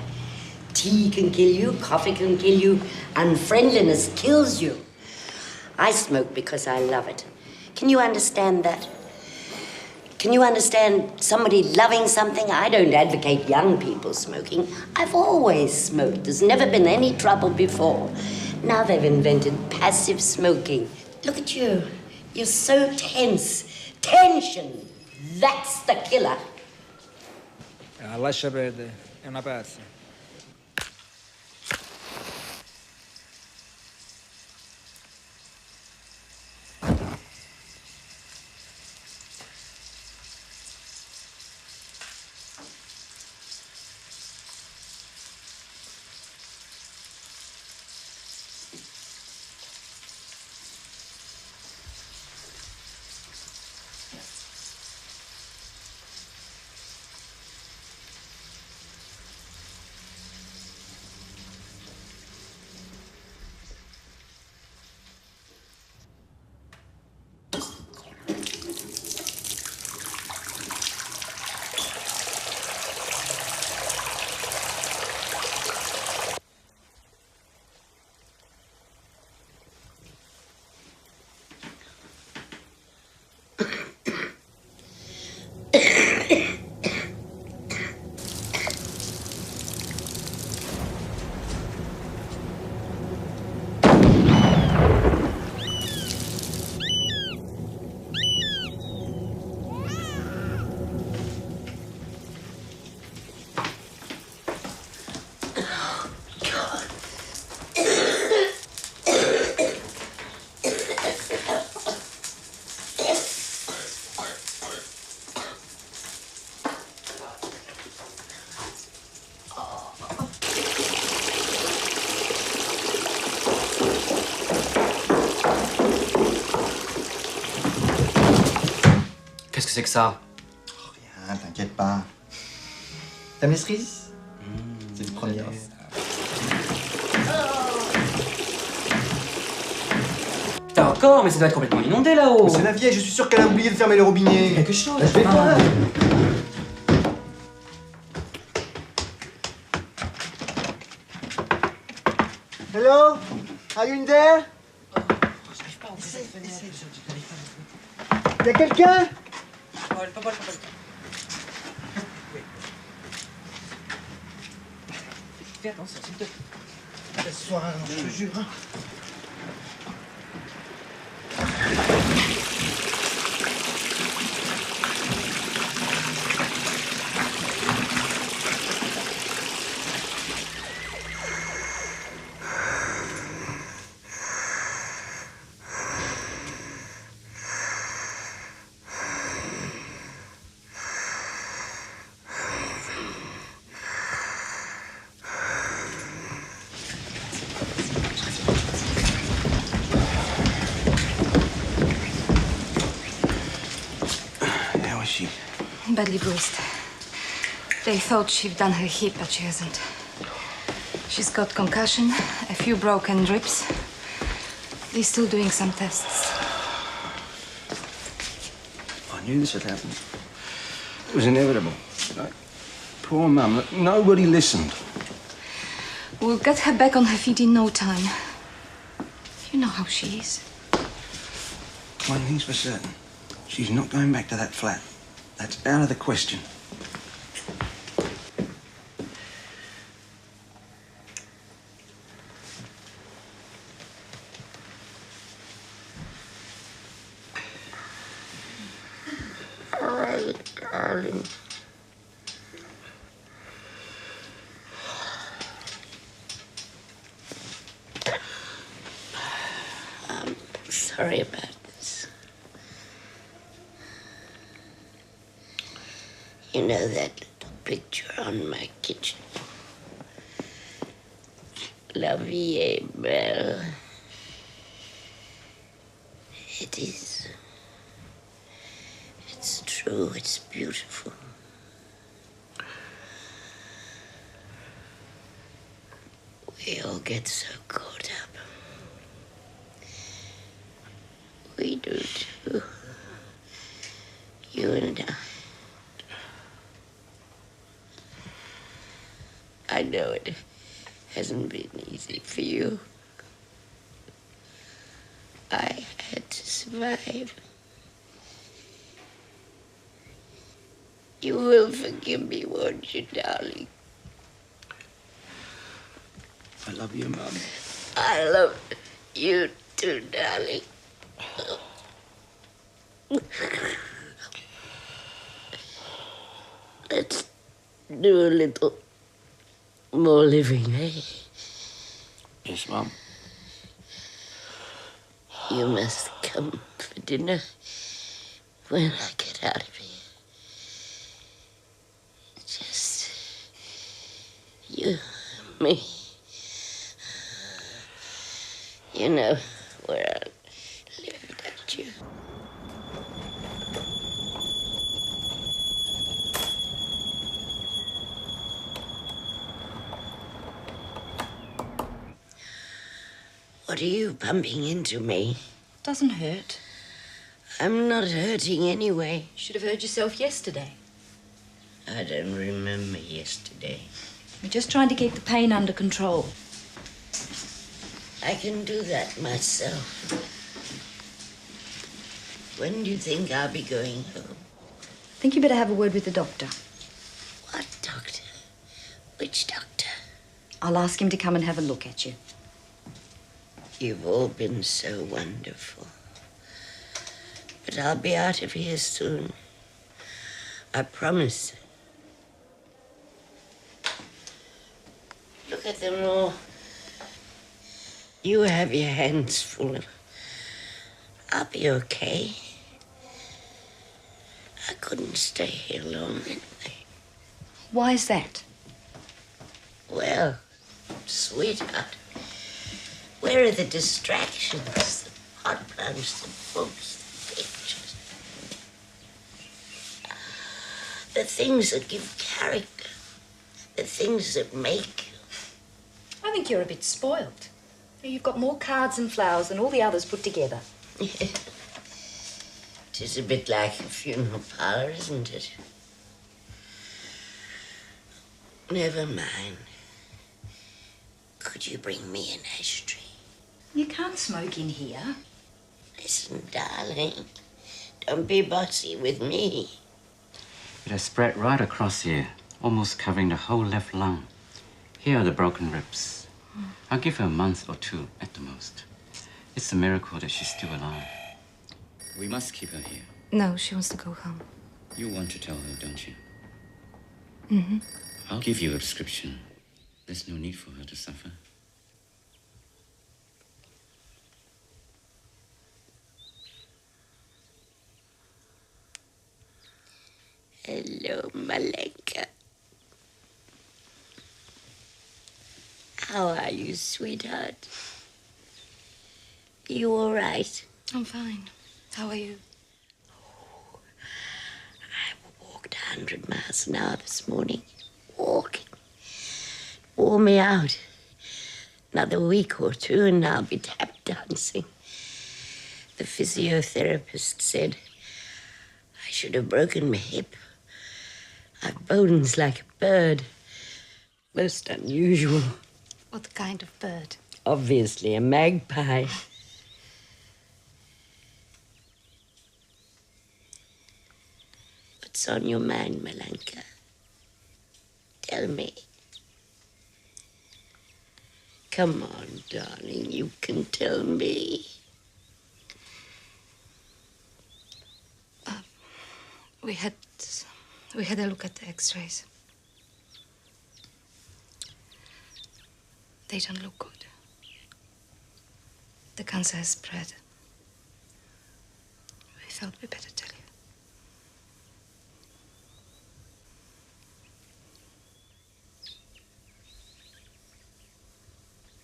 Tea can kill you, coffee can kill you, unfriendliness kills you. I smoke because I love it. Can you understand that? Can you understand somebody loving something? I don't advocate young people smoking. I've always smoked. There's never been any trouble before. Now they've invented passive smoking. Look at you. You're so tense. Tension. That's the killer. Lascia perdere, è una pazza. Qu'est-ce que c'est que ça? Rien, t'inquiète pas. T'aimes les cerises? C'est une première. Putain, encore, mais ça doit être complètement inondé là-haut. C'est la vieille, je suis sûr qu'elle a oublié de fermer le robinet. Quelque chose. Je vais voir. Hello? Are you in there? Y'a quelqu'un? Fais attention, s'il te plaît. Ce soir, je te jure. Hein. Badly bruised. They thought she'd done her hip, but she hasn't. She's got concussion, a few broken ribs. They're still doing some tests. I knew this would happen. It was inevitable. Poor Mum. Nobody listened. We'll get her back on her feet in no time. You know how she is. One thing's for certain. She's not going back to that flat. That's out of the question. All right, darling. I'm sorry about this. You know that little picture on my kitchen? La vie est belle. It is. It's true, it's beautiful. We all get so caught up. We do too. You and I know it hasn't been easy for you. I had to survive. You will forgive me, won't you, darling? I love you, Mum. I love you too, darling. Let's do a little more living, eh? Yes, Mum. You must come for dinner when I get out of here. Just you and me. You know where I live, don't you? What are you bumping into me? Doesn't hurt. I'm not hurting anyway. Should have hurt yourself yesterday. I don't remember yesterday. We're just trying to keep the pain under control. I can do that myself. When do you think I'll be going home? I think you better have a word with the doctor. What doctor? Which doctor? I'll ask him to come and have a look at you. You've all been so wonderful. But I'll be out of here soon. I promise. Look at them all. You have your hands full. I'll be okay. I couldn't stay here long anyway. Why is that? Well, sweetheart, where are the distractions? The hot plants, the books, the pictures. the things that give character, the things that make you. I think you're a bit spoiled. You've got more cards and flowers than all the others put together. It is a bit like a funeral parlor, isn't it? Never mind. Could you bring me an ashtray? You can't smoke in here. Listen, darling. Don't be bossy with me. It has spread right across here, almost covering the whole left lung. Here are the broken ribs. I'll give her a month or two at the most. It's a miracle that she's still alive. We must keep her here. No, she wants to go home. You want to tell her, don't you? Mm-hmm. I'll give you a prescription. There's no need for her to suffer. Hello, Malenka. How are you, sweetheart? You all right? I'm fine. How are you? I walked 100 miles an hour this morning. Walking. Wore me out. Another week or two and I'll be tap dancing. The physiotherapist said I should have broken my hip. I've bones like a bird. Most unusual. What kind of bird? Obviously a magpie. What's on your mind, Malenka? Tell me. Come on, darling, you can tell me. We had a look at the x-rays. They don't look good. The cancer has spread. We felt we better tell you.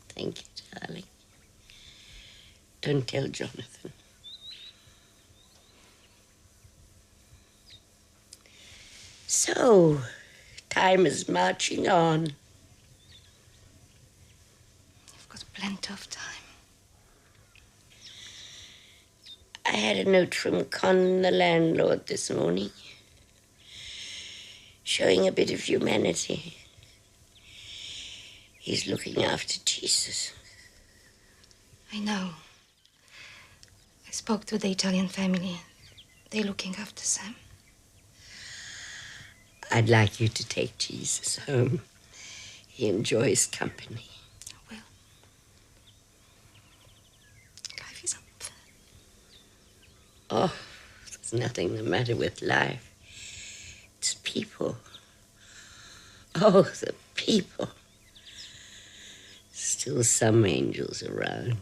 Thank you, darling. Don't tell Jonathan. So, time is marching on. You've got plenty of time. I had a note from Con, the landlord, this morning, showing a bit of humanity. He's looking after Jesus. I know. I spoke to the Italian family. They're looking after Sam. I'd like you to take Jesus home. He enjoys company. Well, life is unfair. Oh, there's nothing the matter with life. It's people. Oh, the people. Still some angels around.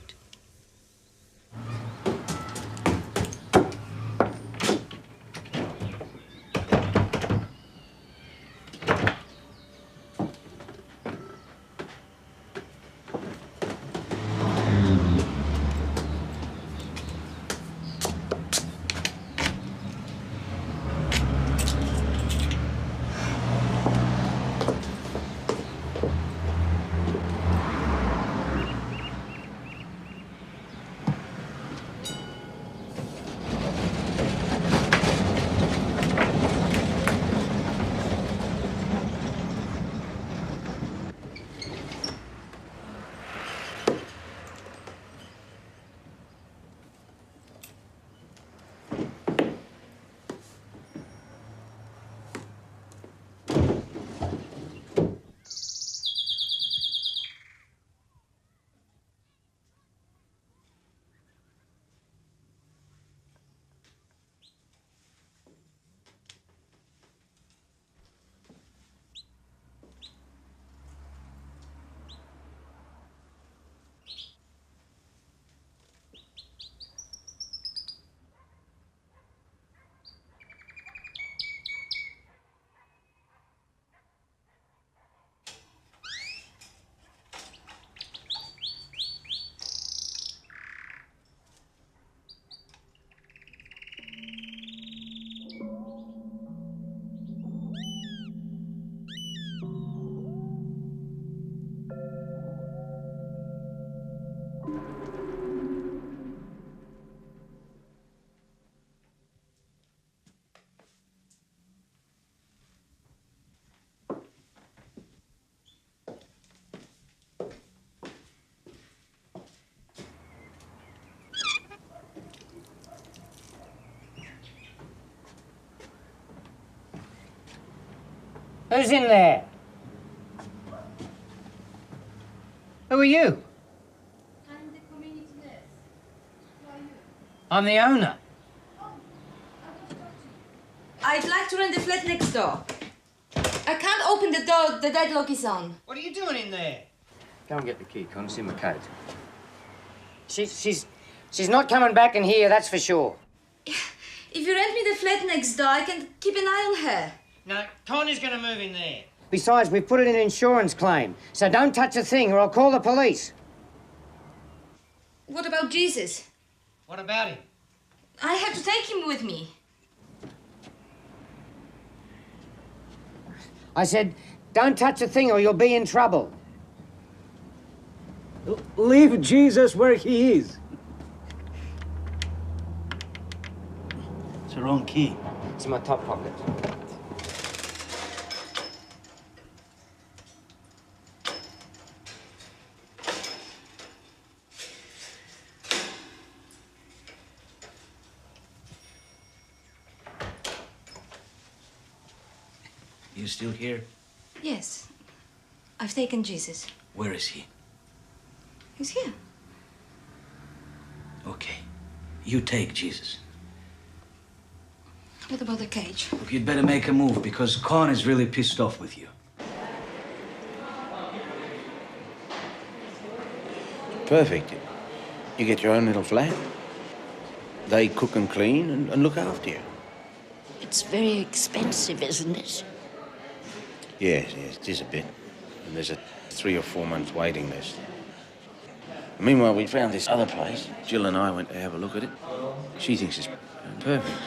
Who's in there? Who are you? I'm the community nurse. Who are you? I'm the owner. I'd like to rent the flat next door. I can't open the door, the deadlock is on. What are you doing in there? Go and get the key, Con. It's in my coat. She's not coming back in here, that's for sure. If you rent me the flat next door, I can keep an eye on her. No, Connie's going to move in there. Besides, we've put it in an insurance claim, so don't touch a thing or I'll call the police. What about Jesus? What about him? I have to take him with me. I said, don't touch a thing or you'll be in trouble. Leave Jesus where he is. It's the wrong key. It's in my top pocket. You still here? Yes. I've taken Jesus. Where is he? He's here. Okay. You take Jesus. What about the cage? Look, you'd better make a move because Con is really pissed off with you. Perfect. You get your own little flat. They cook and clean and look after you. It's very expensive, isn't it? Yes, it is a bit. And there's a 3 or 4 months waiting list. Meanwhile, we found this other place. Jill and I went to have a look at it. She thinks it's perfect.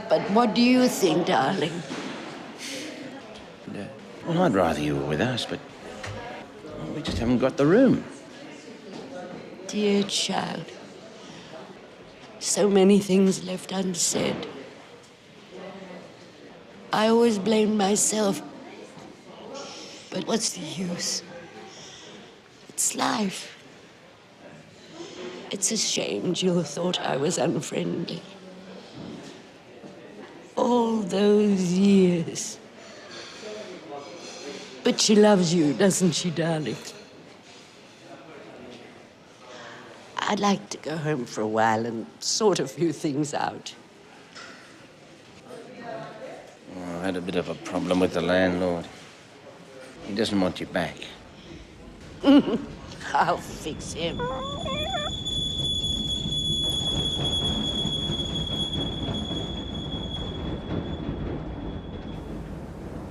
But what do you think, darling? Well, I'd rather you were with us, but we just haven't got the room. Dear child. So many things left unsaid. I always blamed myself. But what's the use? It's life. It's a shame Jill thought I was unfriendly. All those years. But she loves you, doesn't she, darling? I'd like to go home for a while and sort a few things out. Oh, I had a bit of a problem with the landlord. He doesn't want you back. I'll fix him.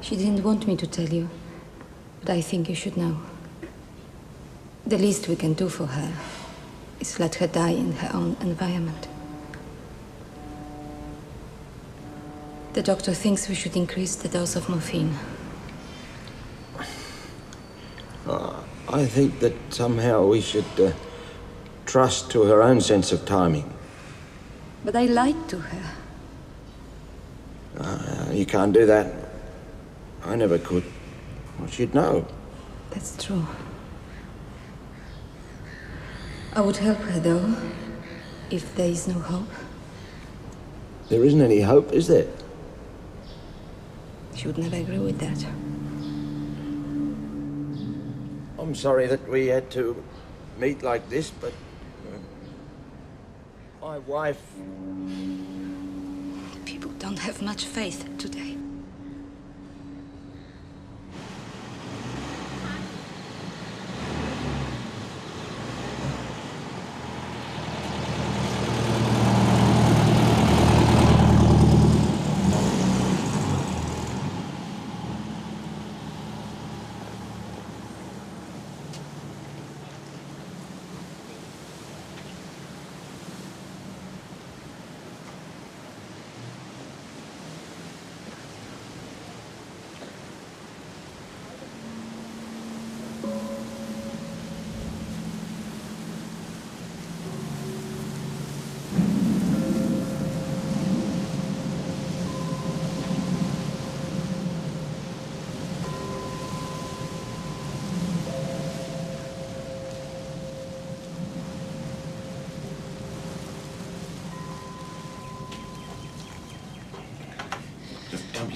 She didn't want me to tell you, but I think you should know. The least we can do for her is let her die in her own environment. The doctor thinks we should increase the dose of morphine. I think that somehow we should trust to her own sense of timing. But I lied to her. You can't do that. I never could. Well, she'd know. That's true. I would help her, though, if there is no hope. There isn't any hope, is there? She would never agree with that. I'm sorry that we had to meet like this, but my wife... People don't have much faith today.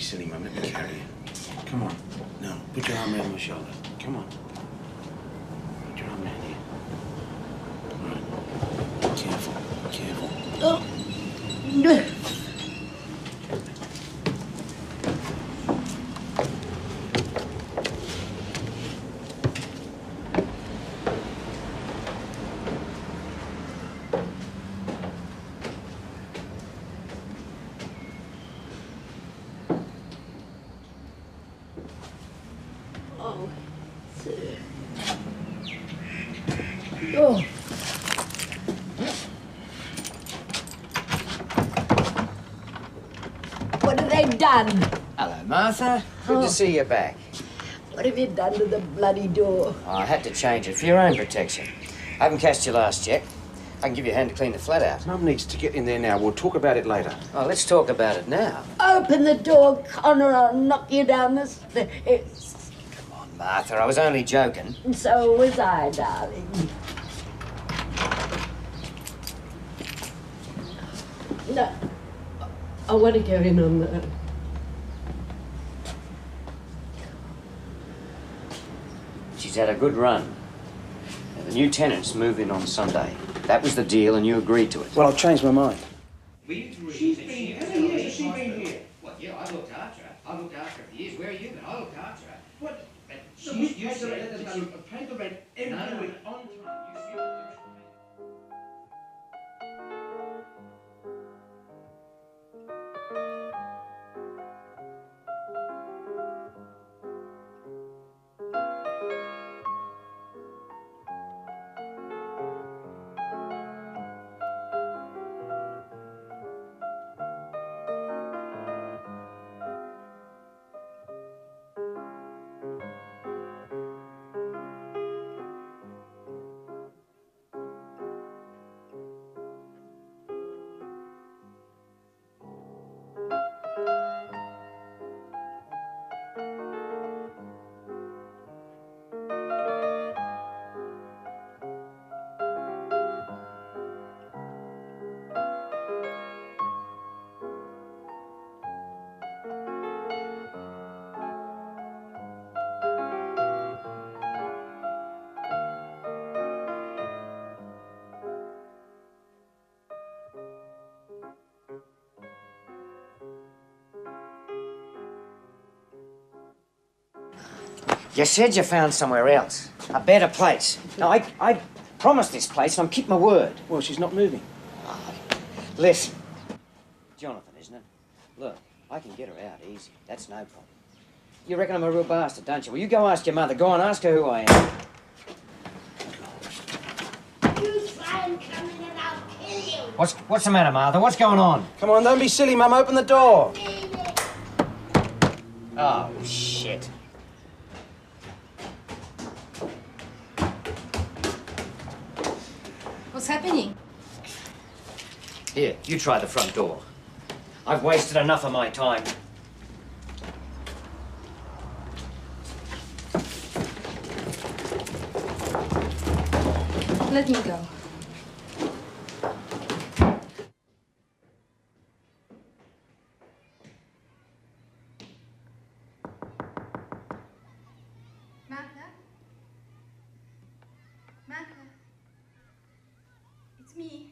be silly, Mum. Let me carry you. Come on. No, put your arm around my shoulder. Come on. Put your arm around here. Right. Careful. Careful. Oh. No. Oh. What have they done? Hello, Martha. Good to see you back. What have you done to the bloody door? Oh, I had to change it for your own protection. I haven't cashed your last check. I can give you a hand to clean the flat out. Mum needs to get in there now. We'll talk about it later. Oh, let's talk about it now. Open the door, Connor. I'll knock you down the stairs. Come on, Martha. I was only joking. And so was I, darling. No. I want to go in on that. She's had a good run. Now, the new tenants move in on Sunday. That was the deal, and you agreed to it. Well, I've changed my mind. She's been here. How many years has she been here? Well, yeah, I looked after her. I looked after her for years. Where are you been? I looked after her. What? You said that you paid the rent every week on time. You said that. You said you found somewhere else. A better place. No, I promised this place, and I'm keeping my word. Well, she's not moving. Oh, listen. Jonathan, isn't it? Look, I can get her out easy. That's no problem. You reckon I'm a real bastard, don't you? Well, you go ask your mother. Go on, ask her who I am. You try and come in and I'll kill you. What's the matter, Martha? What's going on? Come on, don't be silly, Mum. Open the door. Oh, shit. What's happening? Here, you try the front door. I've wasted enough of my time. Let me go. Martha? Martha? It's me.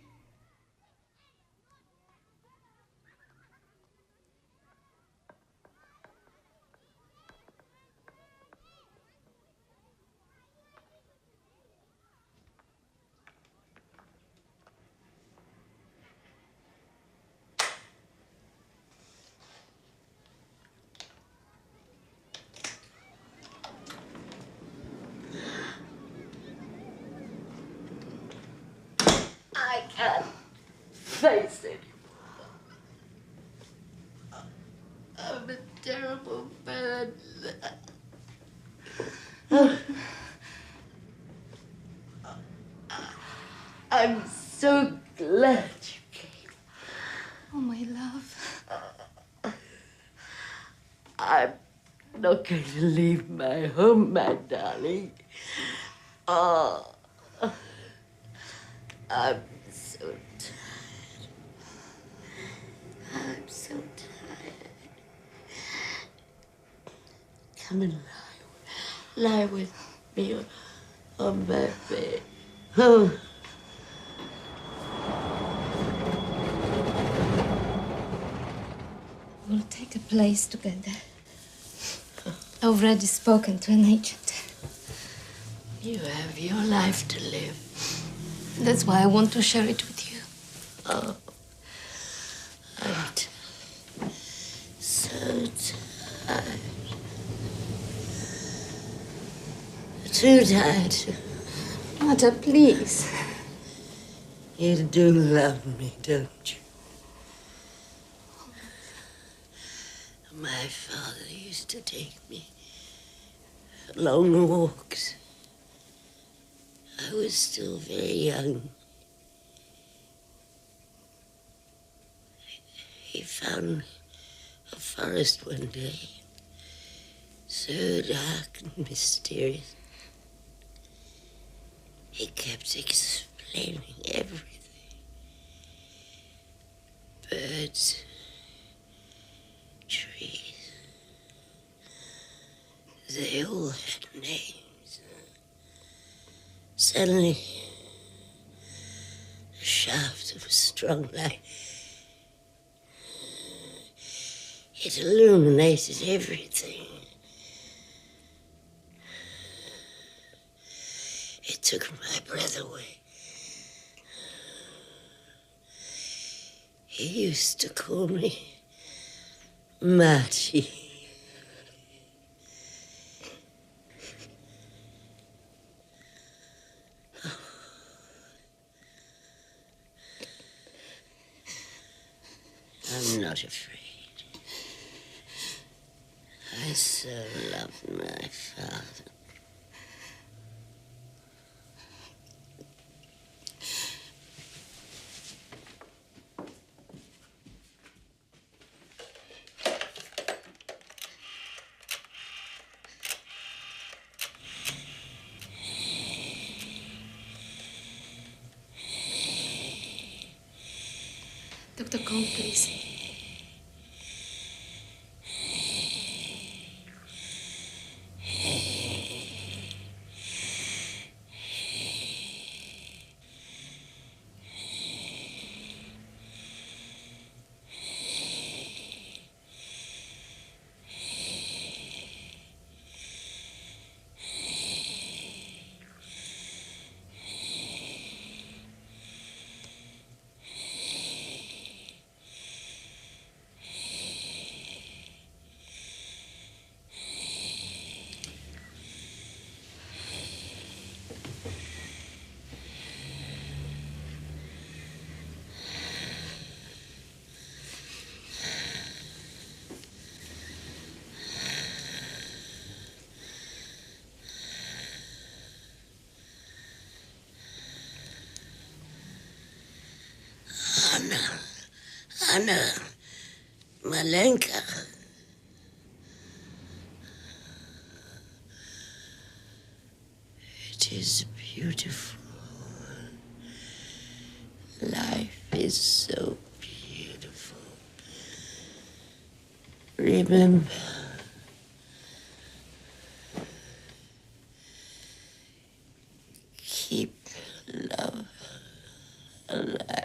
I can't face it anymore. I'm a terrible man. I'm so glad you came. Oh, my love. I'm not going to leave my home, my darling. Oh, I'm so tired. I'm so tired. Come and lie with me on my bed. Oh. We'll take a place together. I've already spoken to an agent. You have your life to live. That's why I want to share it with you. Oh, I'm so tired. Too tired. Mother, please. You do love me, don't you? My father used to take me for long walks. I was still very young. He found a forest one day, so dark and mysterious. He kept explaining everything. Birds, trees, they all had names. Suddenly, a shaft of a strong light, it illuminated everything. It took my breath away. He used to call me Marty. I'm not afraid. I so loved my father. Dr. Kong, please. Anna Malenka. It is beautiful. Life is so beautiful. Remember, keep love alive.